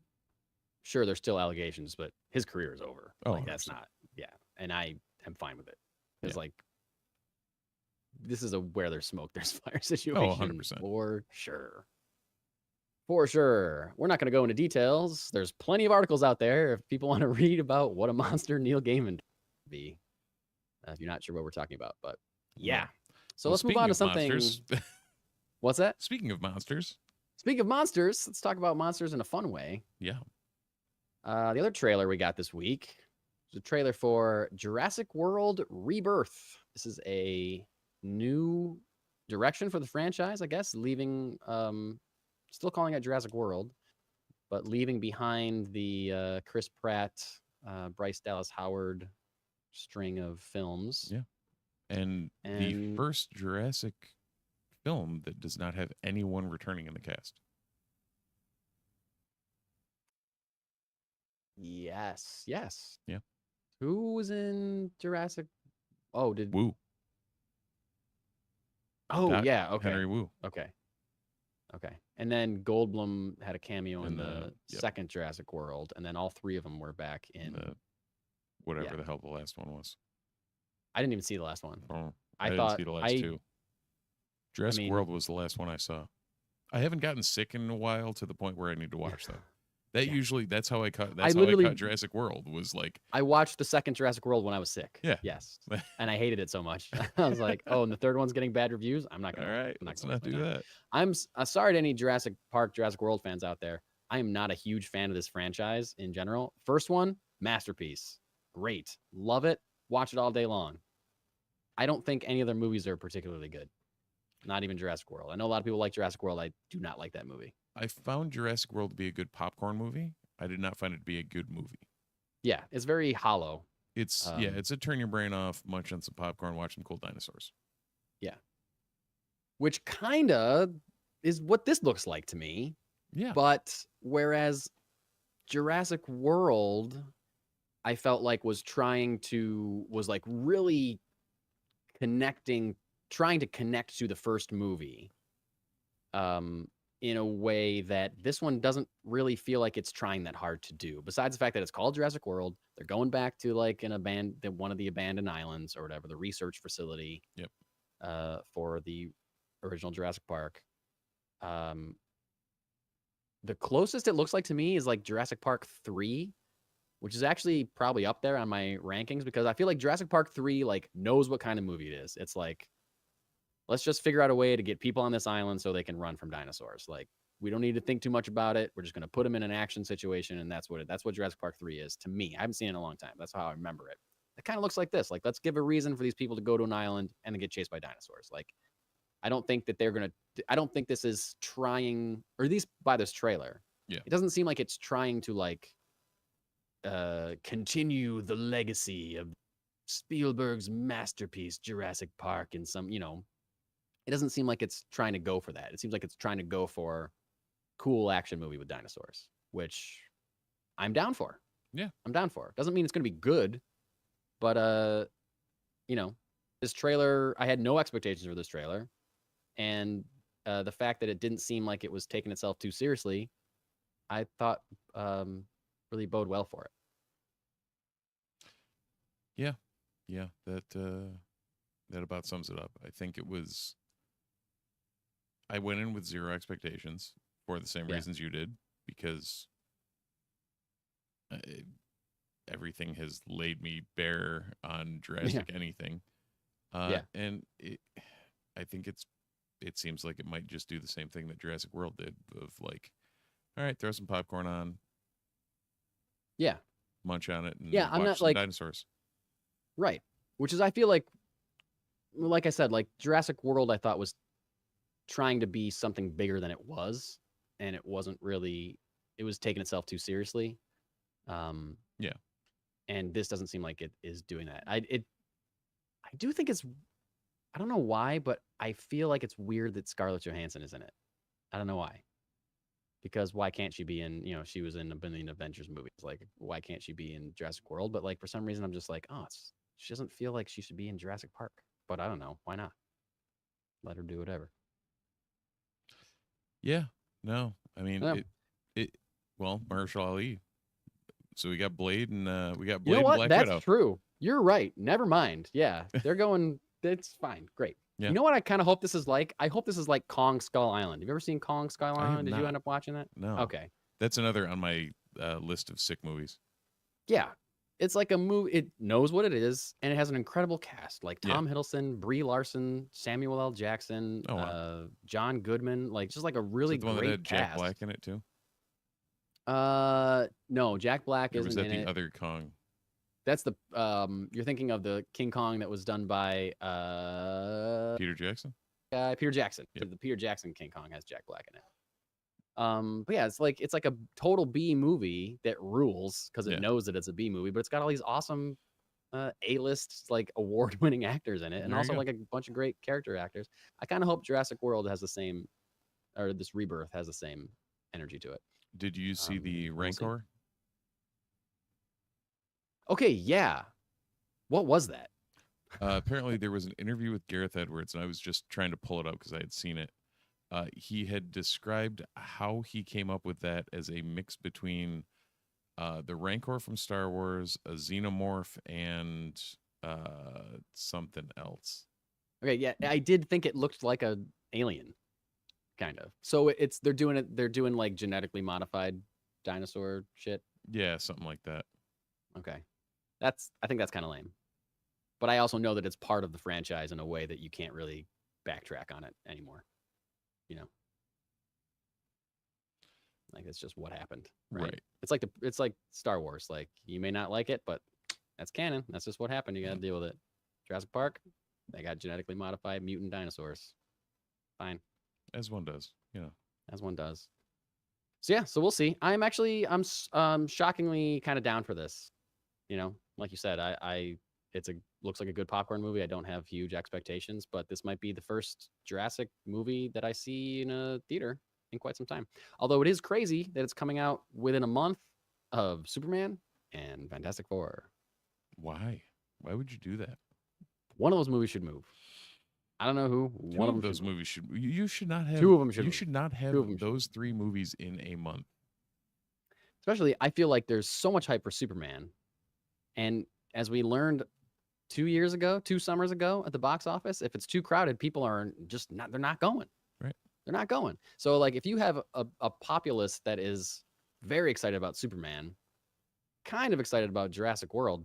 sure, there's still allegations, but his career is over. Oh, Like that's 100%. not. Yeah, and I am fine with it. It's Yeah. like this is a where there's smoke, there's fire situation. 100%. For sure. For sure. We're not going to go into details. There's plenty of articles out there if people want to read about what a monster Neil Gaiman would be. If you're not sure what we're talking about, but yeah. So Well, let's move on to speaking of something. monsters- What's that? Speaking of monsters, Speaking of monsters, let's talk about monsters in a fun way. yeah. The other trailer we got this week was a trailer for Jurassic World Rebirth. This is a new direction for the franchise, I guess, leaving, still calling it Jurassic World, but leaving behind the Chris Pratt, Bryce Dallas Howard string of films. Yeah. And the And- first Jurassic film that does not have anyone returning in the cast. Yes. Yes. Yeah. Who was in Jurassic? Oh, did. Woo. Oh, Doc- yeah. Okay. Henry Wu. Okay. Okay. And then Goldblum had a cameo in In the the- yep. second Jurassic World, and then all three of them were back in. The, whatever yeah. the hell the last one was. I didn't even see the last one. Oh, I didn't thought see the last two. Jurassic mean- World was the last one I saw. I haven't gotten sick in a while to the point where I need to watch that. That Yeah. usually that's how I caught. I That's how I literally- caught Jurassic World. Was like, I watched the second Jurassic World when I was sick. Yeah. Yes. And I hated it so much. I was like, oh, and the third one's getting bad reviews. I'm not all gonna. right, I'm let's gonna not watch do that. that. I'm sorry to any Jurassic Park, Jurassic World fans out there. I am not a huge fan of this franchise in general. First one, masterpiece. Great. Love it. Watch it all day long. I don't think any other movies are particularly good. Not even Jurassic World. I know a lot of people like Jurassic World. I do not like that movie. I found Jurassic World to be a good popcorn movie. I did not find it to be a good movie. Yeah, it's very hollow. It's it's a turn your brain off, munch on some popcorn, watch some cool dinosaurs. Which kind of is what this looks like to me. Yeah, But whereas Jurassic World, I felt like was like really trying to connect to the first movie in a way that this one doesn't really feel like it's trying that hard to do. Besides the fact that it's called Jurassic World, they're going back to like one of the abandoned islands or whatever, the research facility. Yep. For the original Jurassic Park. The closest it looks like to me is like Jurassic Park 3, which is actually probably up there on my rankings because I feel like Jurassic Park 3 like knows what kind of movie it is. It's like, let's just figure out a way to get people on this island so they can run from dinosaurs. Like, we don't need to think too much about it. We're just going to put them in an action situation, and that's what Jurassic Park 3 is to me. I haven't seen it in a long time. That's how I remember it. It kind of looks like this. Like, let's give a reason for these people to go to an island and then get chased by dinosaurs. Like, I don't think this is trying, or at least by this trailer. Yeah. It doesn't seem like it's trying to like continue the legacy of Spielberg's masterpiece, Jurassic Park, in some, it doesn't seem like it's trying to go for that. It seems like it's trying to go for cool action movie with dinosaurs, which I'm down for. Yeah. I'm down for. Doesn't mean it's going to be good, but this trailer, I had no expectations for this trailer. And the fact that it didn't seem like it was taking itself too seriously, I thought really bode well for it. yeah, that about sums it up. I think it was. I went in with zero expectations for the same Yeah. reasons you did, because everything has laid me bare on Jurassic anything. Yeah. And I think it seems like it might just do the same thing that Jurassic World did, of like, all right, throw some popcorn on, Yeah. munch on it, and Yeah, I'm watch not some like- dinosaurs. Right. Which is, I feel like like I said, like Jurassic World, I thought was trying to be something bigger than it was, and it wasn't really. It was taking itself too seriously. Yeah. And this doesn't seem like it is doing that. I do think it's. I don't know why, but I feel like it's weird that Scarlett Johansson is in it. I don't know why. Because why can't she be in? She was in a billion Avengers movies. Like, why can't she be in Jurassic World? But like for some reason, I'm just like, oh, she doesn't feel like she should be in Jurassic Park. But I don't know. Why not? Let her do whatever. Yeah. No. I mean, Yeah. well, Marshall Ali. So we got Blade and we got You Blade know and what? Black That's Widow. true. You're right. Never mind. Yeah, they're going. It's fine. Great. Yeah. You know what I kind of hope this is like? I hope this is like Kong Skull Island. Have you ever seen Kong Skull I have Island? Did you not. end up watching that? No. Okay. That's another on my list of sick movies. Yeah. It's like a movie. It knows what it is, and it has an incredible cast like Yeah. Tom Hiddleston, Brie Larson, Samuel L. Jackson, Oh, wow. John Goodman. Like just like a Is really that the one that great had cast. Jack Black in it too? No, Jack Black Or isn't was that in the it. other Kong? That's the you're thinking of the King Kong that was done by Peter Jackson? Peter Jackson. Yep. The Peter Jackson King Kong has Jack Black in it. But yeah, it's like a total B movie that rules because it Yeah. knows that it's a B movie, but it's got all these awesome A-list like award-winning actors in it, and There you also go. like a bunch of great character actors. I kind of hope Jurassic World has the same, or this Rebirth has the same energy to it. Did you see the we'll see. Rancor? Okay, yeah. What was that? Apparently, there was an interview with Gareth Edwards, and I was just trying to pull it up because I had seen it. He had described how he came up with that as a mix between the Rancor from Star Wars, a xenomorph, and something else. Okay, yeah, I did think it looked like a alien, kind of. So they're doing like genetically modified dinosaur shit. Yeah, something like that. Okay, I think that's kind of lame. But I also know that it's part of the franchise in a way that you can't really backtrack on it anymore. Like it's just what happened, right? It's like Star Wars. Like you may not like it, but that's canon. That's just what happened. You got to deal with it. Jurassic Park, they got genetically modified mutant dinosaurs. Fine. As one does, As one does. So yeah, so we'll see. I'm shockingly kind of down for this. Like you said, looks like a good popcorn movie. I don't have huge expectations, but this might be the first Jurassic movie that I see in a theater in quite some time. Although it is crazy that it's coming out within a month of Superman and Fantastic Four. Why? Why would you do that? One of those movies should move. I don't know who. One of those movies should. You should not have. Two of them should. You should not have those three movies in a month. Especially, I feel like there's so much hype for Superman, and as we learned 2 summers ago at the box office, if it's too crowded, people are just not. They're not going. Right. They're not going. So, like, if you have a populace that is very excited about Superman, kind of excited about Jurassic World,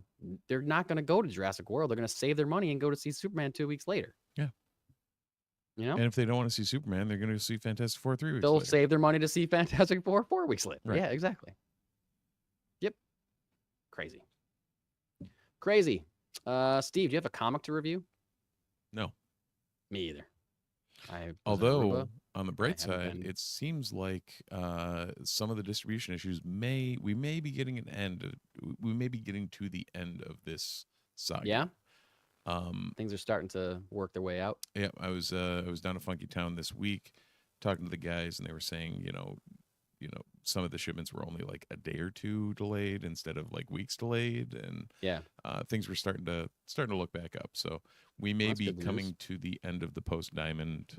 they're not going to go to Jurassic World. They're going to save their money and go to see Superman 2 weeks later. Yeah. And if they don't want to see Superman, they're going to see Fantastic Four 3 weeks They'll later. save their money to see Fantastic Four 4 weeks later. Right. Yeah, exactly. Yep. Crazy. Steve, do you have a comic to review? No. Me either. Although, on the bright side, it seems like some of the distribution issues we may be getting we may be getting to the end of this saga. Yeah. Things are starting to work their way out. Yeah, I was down to Funky Town this week, talking to the guys, and they were saying, some of the shipments were only like a day or two delayed instead of like weeks delayed, and things were starting to look back up. So we may be coming to the end of the post Diamond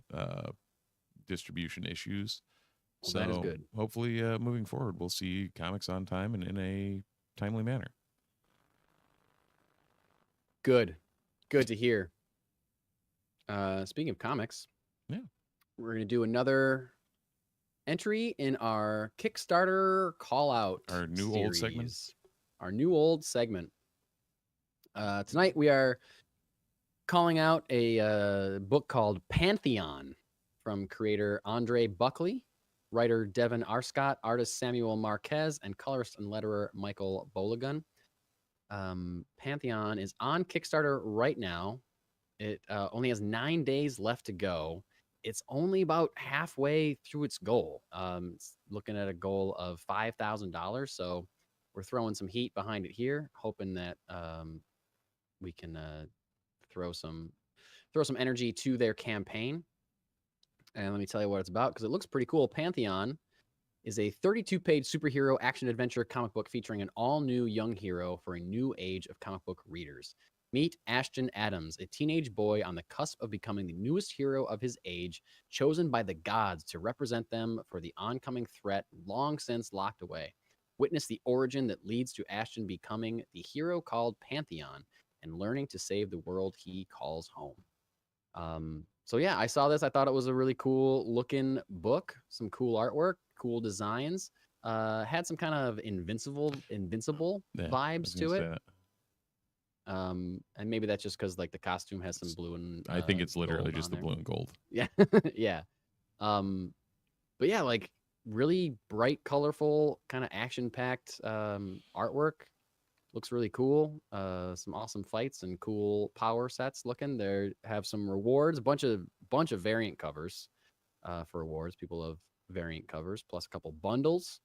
distribution issues. Well, so that is good. Hopefully, moving forward, we'll see comics on time and in a timely manner. Good to hear. Speaking of comics, we're gonna do another entry in our Kickstarter call out. Our new old segment. Our new old segment. Tonight we are calling out a book called Pantheon from creator Andre Buckley, writer Devin Arscott, artist Samuel Marquez, and colorist and letterer Michael Bolagun. Pantheon is on Kickstarter right now. It only has 9 days left to go. It's only about halfway through its goal. It's looking at a goal of $5,000. So we're throwing some heat behind it here, hoping that we can throw some energy to their campaign. And let me tell you what it's about because it looks pretty cool. Pantheon is a 32-page superhero action-adventure comic book featuring an all-new young hero for a new age of comic book readers. Meet Ashton Adams, a teenage boy on the cusp of becoming the newest hero of his age, chosen by the gods to represent them for the oncoming threat long since locked away. Witness the origin that leads to Ashton becoming the hero called Pantheon and learning to save the world he calls home. So yeah, I saw this. I thought it was a really cool looking book, some cool artwork, cool designs. Had some kind of invincible vibes to it. And maybe that's just because like the costume has some blue and I think it's literally just the blue and gold. Yeah, yeah. But yeah, like really bright, colorful, kind of action-packed artwork. Looks really cool. Some awesome fights and cool power sets looking. There have some rewards, a bunch of variant covers for awards. People love variant covers, plus a couple bundles.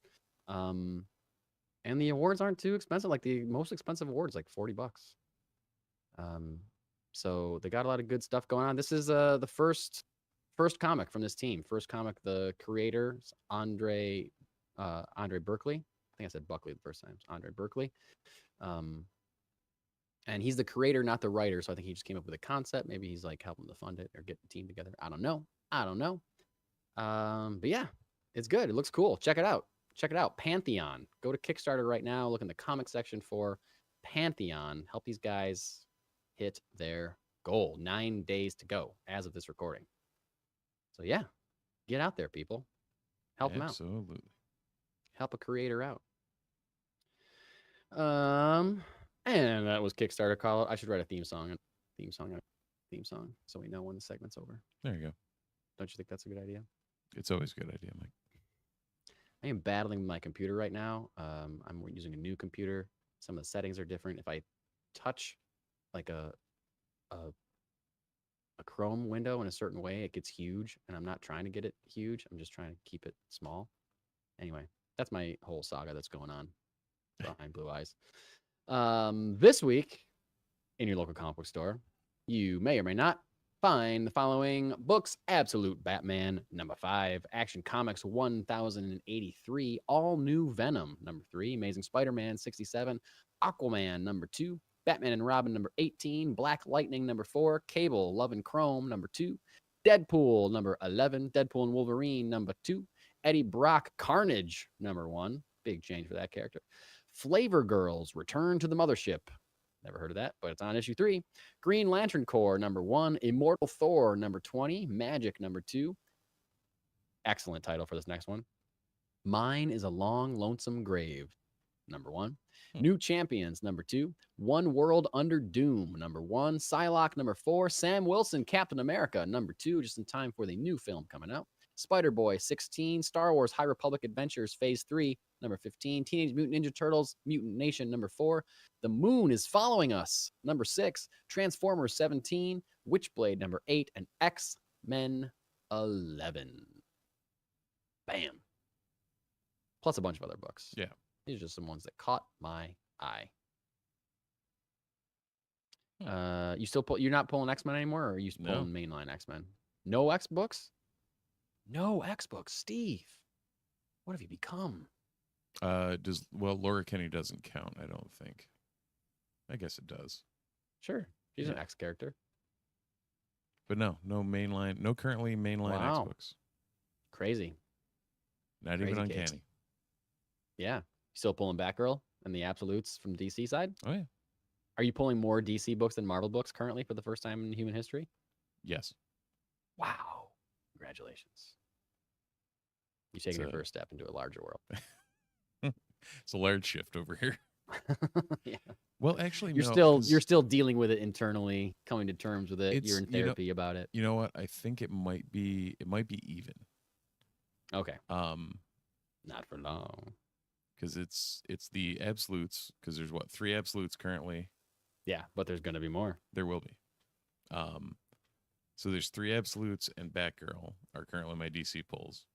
And the awards aren't too expensive. Like the most expensive awards, like $40. So they got a lot of good stuff going on. This is the first comic from this team. First comic, the creator, Andre Berkeley. I think I said Buckley the first time. It's Andre Berkeley. And he's the creator, not the writer. So I think he just came up with a concept. Maybe he's like helping to fund it or get the team together. I don't know. But yeah, it's good. It looks cool. Check it out. Pantheon. Go to Kickstarter right now. Look in the comic section for Pantheon. Help these guys hit their goal. 9 days to go as of this recording. So yeah, get out there, people. Help them out. Absolutely. Help a creator out. And that was Kickstarter call. I should write a theme song, so we know when the segment's over. There you go. Don't you think that's a good idea? It's always a good idea, Mike. I am battling my computer right now. I'm using a new computer. Some of the settings are different. If I touch like a Chrome window in a certain way, it gets huge, and I'm not trying to get it huge. I'm just trying to keep it small. Anyway, that's my whole saga that's going on behind Blue Eyes. This week in your local comic book store, you may or may not find the following books: Absolute Batman #5, Action Comics 1083, All New Venom #3, Amazing Spider-Man 67, Aquaman #2, Batman and Robin #18, Black Lightning #4, Cable, Love and Chrome #2, Deadpool #11, Deadpool and Wolverine #2, Eddie Brock Carnage #1, big change for that character, Flavor Girls Return to the Mothership, never heard of that, but it's on issue 3, Green Lantern Corps #1, Immortal Thor #20, Magic #2, excellent title for this next one, Mine is a Long Lonesome Grave #1, New Champions #2, One World Under Doom #1, Psylocke #4, Sam Wilson Captain America #2, just in time for the new film coming out, Spider-Boy 16, Star Wars High Republic Adventures Phase 3 #15, Teenage Mutant Ninja Turtles Mutant Nation #4, The Moon is Following Us #6, Transformers 17, Witchblade #8, and X-Men 11. Bam. Plus a bunch of other books. Yeah. These are just some ones that caught my eye. You're not pulling X-Men anymore, or are you pulling mainline X-Men? No X books? No X books, Steve. What have you become? Laura Kinney doesn't count, I don't think. I guess it does. Sure. She's an X character. But no currently mainline X books. Crazy. Not even Uncanny. Case. Yeah. You still pulling Batgirl and the Absolutes from DC side? Oh yeah. Are you pulling more DC books than Marvel books currently for the first time in human history? Yes. Wow. Congratulations. You're taking your first step into a larger world. It's a large shift over here. Yeah. Well, actually, you're still dealing with it internally, coming to terms with it. You're in therapy about it. You know what? I think it might be even. Okay. Not for long. Because it's the absolutes. Because there's 3 absolutes currently. Yeah, but there's going to be more. There will be. So there's 3 absolutes and Batgirl are currently my DC pulls.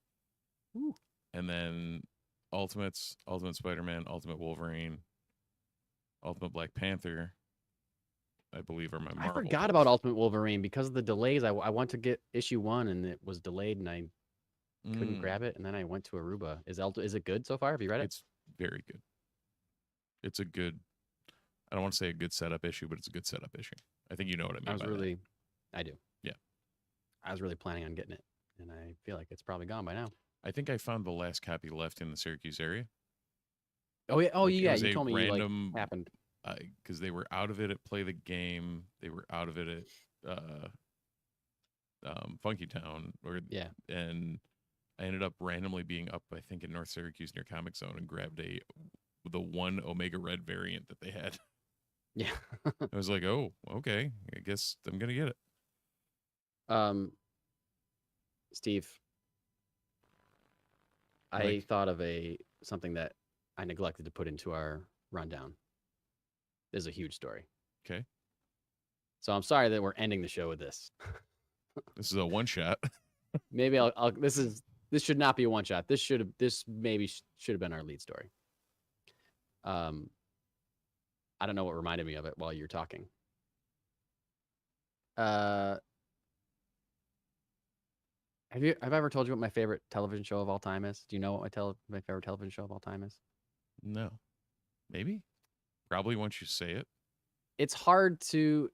Ooh. And then Ultimates, Ultimate Spider-Man, Ultimate Wolverine, Ultimate Black Panther, I believe are my Marvel I forgot pulls. about Ultimate Wolverine because of the delays. I want to get issue 1 and it was delayed and I couldn't grab it. And then I went to Aruba. Is it good so far? Have you read it? It's very good. It's a good, I don't want to say a good setup issue, but it's a good setup issue. I think you know what I mean. I do. Yeah. I was really planning on getting it. And I feel like it's probably gone by now. I think I found the last copy left in the Syracuse area. Oh, yeah. Oh, Like, yeah. You told me random, happened. Because they were out of it at Play the Game. They were out of it at Funky Town. And I ended up randomly being up, I think, in North Syracuse near Comic Zone and grabbed the 1 Omega Red variant that they had. Yeah. I was like, oh, okay. I guess I'm going to get it. Steve, I thought of something that I neglected to put into our rundown. This is a huge story. Okay. So I'm sorry that we're ending the show with this. This is a one shot. Maybe this should not be a one shot. This maybe should have been our lead story. I don't know what reminded me of it while you were talking. Have I ever told you what my favorite television show of all time is? Do you know what my favorite television show of all time is? No. Maybe. Probably once you say it. It's hard to,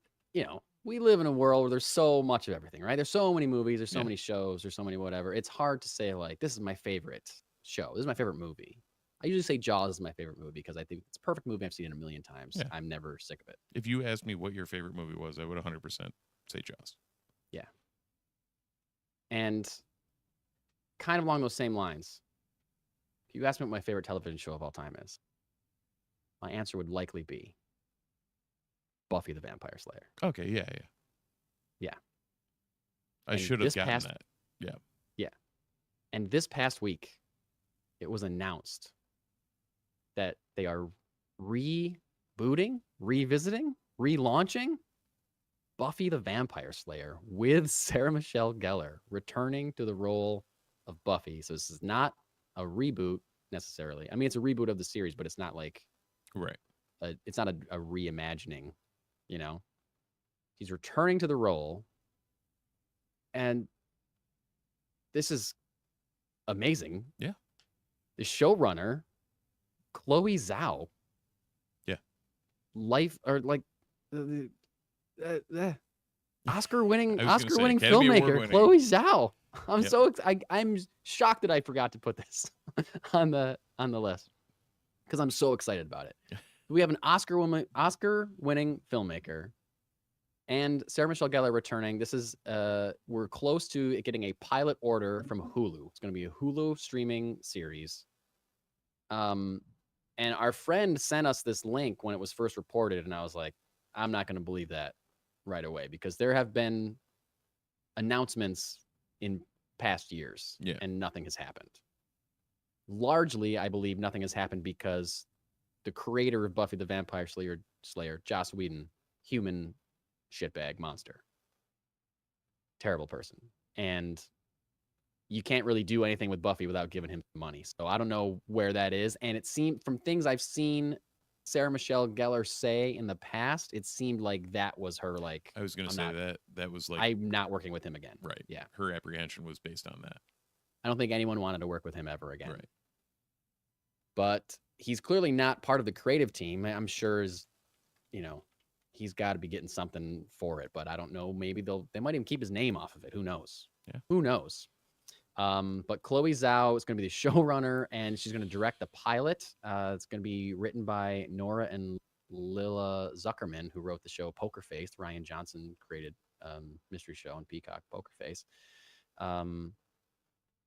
we live in a world where there's so much of everything, right? There's so many movies, there's so many shows, there's so many whatever. It's hard to say like, this is my favorite show. This is my favorite movie. I usually say Jaws is my favorite movie because I think it's a perfect movie. I've seen it a million times. Yeah. I'm never sick of it. If you asked me what your favorite movie was, I would 100% say Jaws. Yeah. And kind of along those same lines, if you ask me what my favorite television show of all time is, my answer would likely be Buffy the Vampire Slayer. Okay, yeah. I should have gotten that. Yeah. Yeah. And this past week, it was announced that they are rebooting, revisiting, relaunching Buffy the Vampire Slayer with Sarah Michelle Gellar returning to the role of Buffy. So this is not a reboot necessarily. I mean, it's a reboot of the series, but it's not like it's not a reimagining. He's returning to the role, and this is amazing. Yeah. The showrunner, Chloe Zhao. Yeah. Oscar-winning filmmaker Chloe Zhao. I'm shocked that I forgot to put this on the list because I'm so excited about it. We have an Oscar-winning filmmaker and Sarah Michelle Gellar returning. This is we're close to getting a pilot order from Hulu. It's going to be a Hulu streaming series. And our friend sent us this link when it was first reported, and I was like, I'm not going to believe that right away because there have been announcements in past years and nothing has happened. Largely, I believe nothing has happened because the creator of Buffy the Vampire Slayer, Joss Whedon, human shitbag monster. Terrible person. And you can't really do anything with Buffy without giving him money. So I don't know where that is. And it seemed, from things I've seen Sarah Michelle Gellar say in the past, it seemed like that was her, like, I was going to say that was like, I'm not working with him again. Right. Yeah. Her apprehension was based on that. I don't think anyone wanted to work with him ever again. Right. But he's clearly not part of the creative team. I'm sure he's got to be getting something for it, but I don't know. Maybe they might even keep his name off of it. Who knows? Yeah. Who knows? But Chloe Zhao is going to be the showrunner, and she's going to direct the pilot. It's going to be written by Nora and Lila Zuckerman, who wrote the show Poker Face. Ryan Johnson created mystery show on Peacock, Poker Face.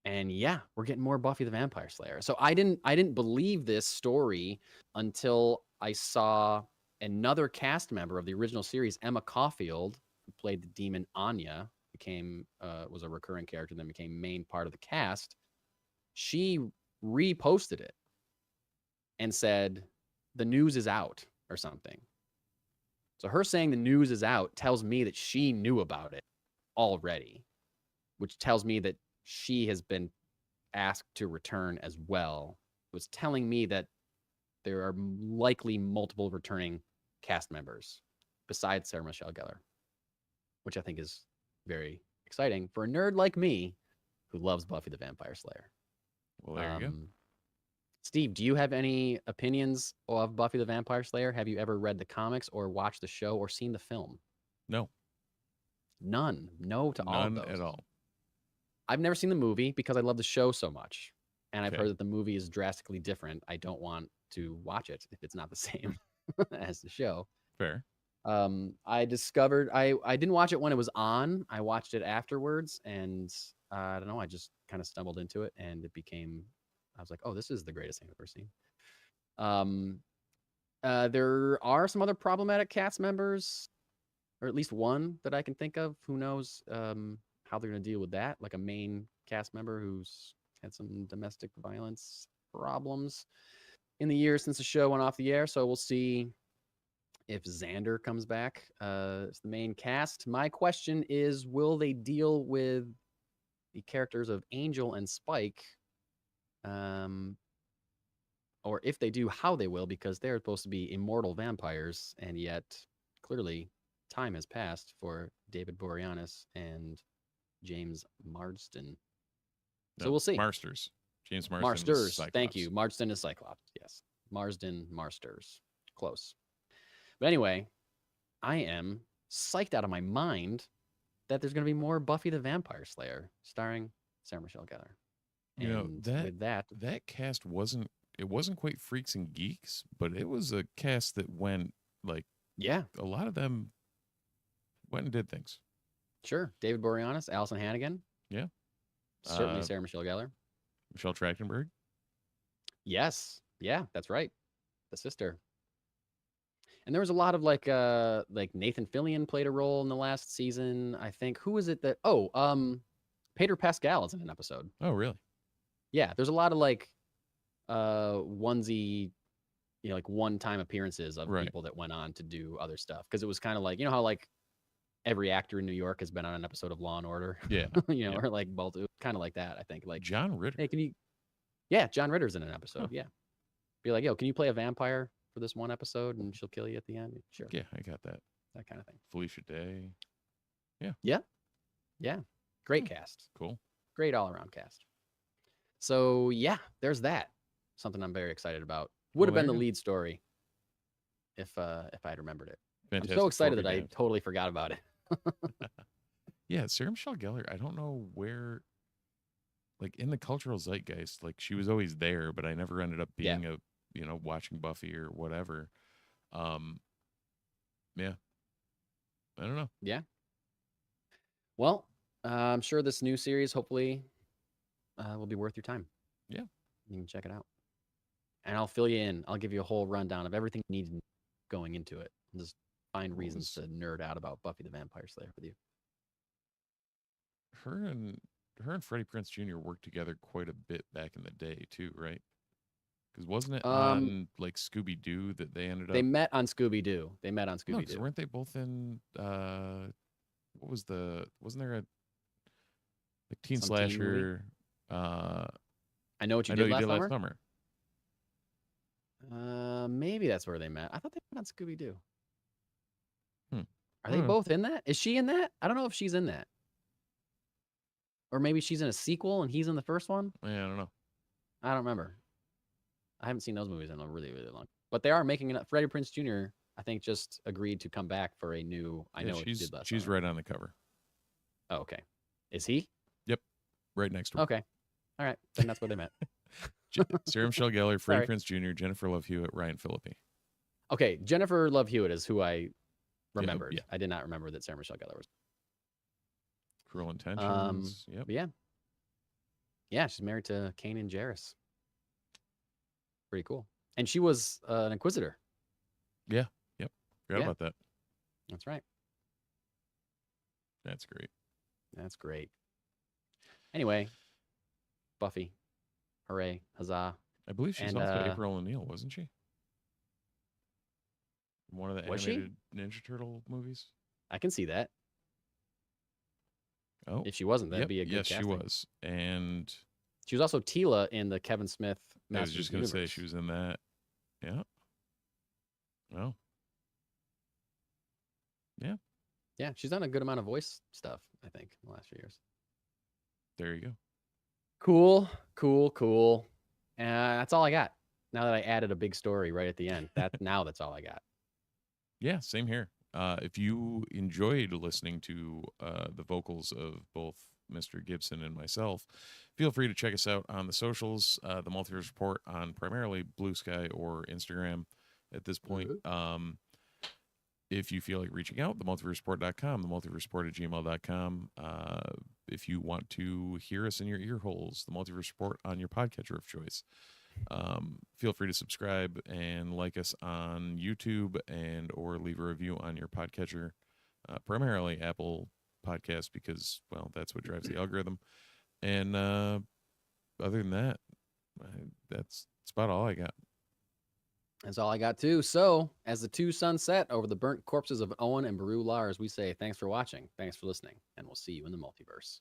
And yeah, we're getting more Buffy the Vampire Slayer. So I didn't believe this story until I saw another cast member of the original series, Emma Caulfield, who played the demon Anya, was a recurring character, then became main part of the cast. She reposted it and said the news is out or something. So her saying the news is out tells me that she knew about it already, which tells me that she has been asked to return as well. It was telling me that there are likely multiple returning cast members besides Sarah Michelle Gellar, which I think is very exciting for a nerd like me who loves Buffy the Vampire Slayer. Well, there you go. Steve, do you have any opinions of Buffy the Vampire Slayer? Have you ever read the comics or watched the show or seen the film? No. None. No to all of those. None at all. I've never seen the movie because I love the show so much. And I've Okay. heard that the movie is drastically different. I don't want to watch it if it's not the same as the show. Fair. I discovered I didn't watch it when it was on. I watched it afterwards, and I don't know. I just kind of stumbled into it, and it became. I was like, oh, this is the greatest thing I've ever seen. There are some other problematic cast members, or at least one that I can think of. Who knows how they're going to deal with that? Like a main cast member who's had some domestic violence problems in the years since the show went off the air. So we'll see if Xander comes back as the main cast. My question is, will they deal with the characters of Angel and Spike? Or if they do, how they will, because they're supposed to be immortal vampires, and yet clearly time has passed for David Boreanaz and James Marsden. So we'll see. Marsters. James Marsden. Marsters. Thank you. Marsden is Cyclops. Yes. Marsden, Marsters. Close. But anyway, I am psyched out of my mind that there's going to be more Buffy the Vampire Slayer starring Sarah Michelle Gellar. You know, with that cast wasn't quite freaks and geeks, but it was a cast that went like, yeah, a lot of them went and did things. Sure. David Boreanaz, Allison Hannigan. Yeah. Certainly Sarah Michelle Gellar. Michelle Trachtenberg. Yes. Yeah, that's right. The sister. And there was a lot of like Nathan Fillion played a role in the last season. I think. Who was it that Pedro Pascal is in an episode. Oh, really? Yeah, there's a lot of like onesie, like one-time appearances of people that went on to do other stuff. Because it was kind of like, how like every actor in New York has been on an episode of Law and Order. Yeah. Or like both, kind of like that, I think. Like John Ritter. Hey, can you? Yeah, John Ritter's in an episode. Huh. Yeah. Be like, yo, can you play a vampire for this one episode and she'll kill you at the end? Sure. Yeah, I got that. That kind of thing. Felicia Day. Yeah. Yeah. Yeah. Great cast. Cool. Great all-around cast. So yeah, there's that. Something I'm very excited about. Would have been the lead story if I'd remembered it. Fantastic. I'm so excited that I totally forgot about it. Yeah, Sarah Michelle Gellar, I don't know where, like in the cultural zeitgeist, like she was always there, but I never ended up being watching Buffy or whatever. Yeah. I don't know. Yeah. Well, I'm sure this new series hopefully will be worth your time. Yeah. You can check it out. And I'll fill you in. I'll give you a whole rundown of everything you need going into it. And just find reasons to nerd out about Buffy the Vampire Slayer with you. Her and Freddie Prinze Jr. worked together quite a bit back in the day too, right? Because wasn't it on like Scooby Doo that they ended up? They met on Scooby Doo. No, weren't they both in? Wasn't there a like teen slasher? I Know What You Did Last Summer. Maybe that's where they met. I thought they met on Scooby Doo. Are they both in that? Is she in that? I don't know if she's in that. Or maybe she's in a sequel and he's in the first one. Yeah, I don't know. I don't remember. I haven't seen those movies in a really, really long. But they are making it. Freddie Prinze Jr. I think just agreed to come back for a new. I Know What You Did Last Summer. She's right on the cover. Oh, okay. Is he? Yep, right next to her. Okay. All right, then that's where they met. Sarah Michelle Gellar, Freddie Prinze Jr., Jennifer Love Hewitt, Ryan Phillippe. Okay, Jennifer Love Hewitt is who I remembered. Yeah. I did not remember that Sarah Michelle Gellar was. Cruel Intentions. Yep. Yeah, she's married to Kanan Jarrus. Pretty cool. And she was an Inquisitor. Yeah. Yep. Forgot about that. That's right. That's great. That's great. Anyway, Buffy. Hooray. Huzzah. I believe she's also April O'Neil, wasn't she? One of the Was she? animated Ninja Turtle movies. I can see that. Oh, If she wasn't, that'd be a good yes, casting. she was. And She was also Tila in the Kevin Smith I was Masters just going to say universe. she was in that. Yeah. Oh. Yeah. Yeah, she's done a good amount of voice stuff, I think, in the last few years. There you go. Cool. That's all I got. Now that I added a big story right at the end, that's all I got. Yeah, same here. If you enjoyed listening to the vocals of both Mr. Gibson and myself, feel free to check us out on the socials, the Multiverse Report on primarily Blue Sky or Instagram at this point. If you feel like reaching out, themultiverseport.com, themultiverseport@gmail.com. If you want to hear us in your ear holes, the Multiverse Report on your podcatcher of choice. Feel free to subscribe and like us on YouTube and or leave a review on your podcatcher, primarily Apple Podcast, because, well, that's what drives the algorithm. And other than that, that's about all I got. That's all I got too. So, as the two suns set over the burnt corpses of Owen and Baru Lars, we say thanks for watching, thanks for listening, and we'll see you in the multiverse.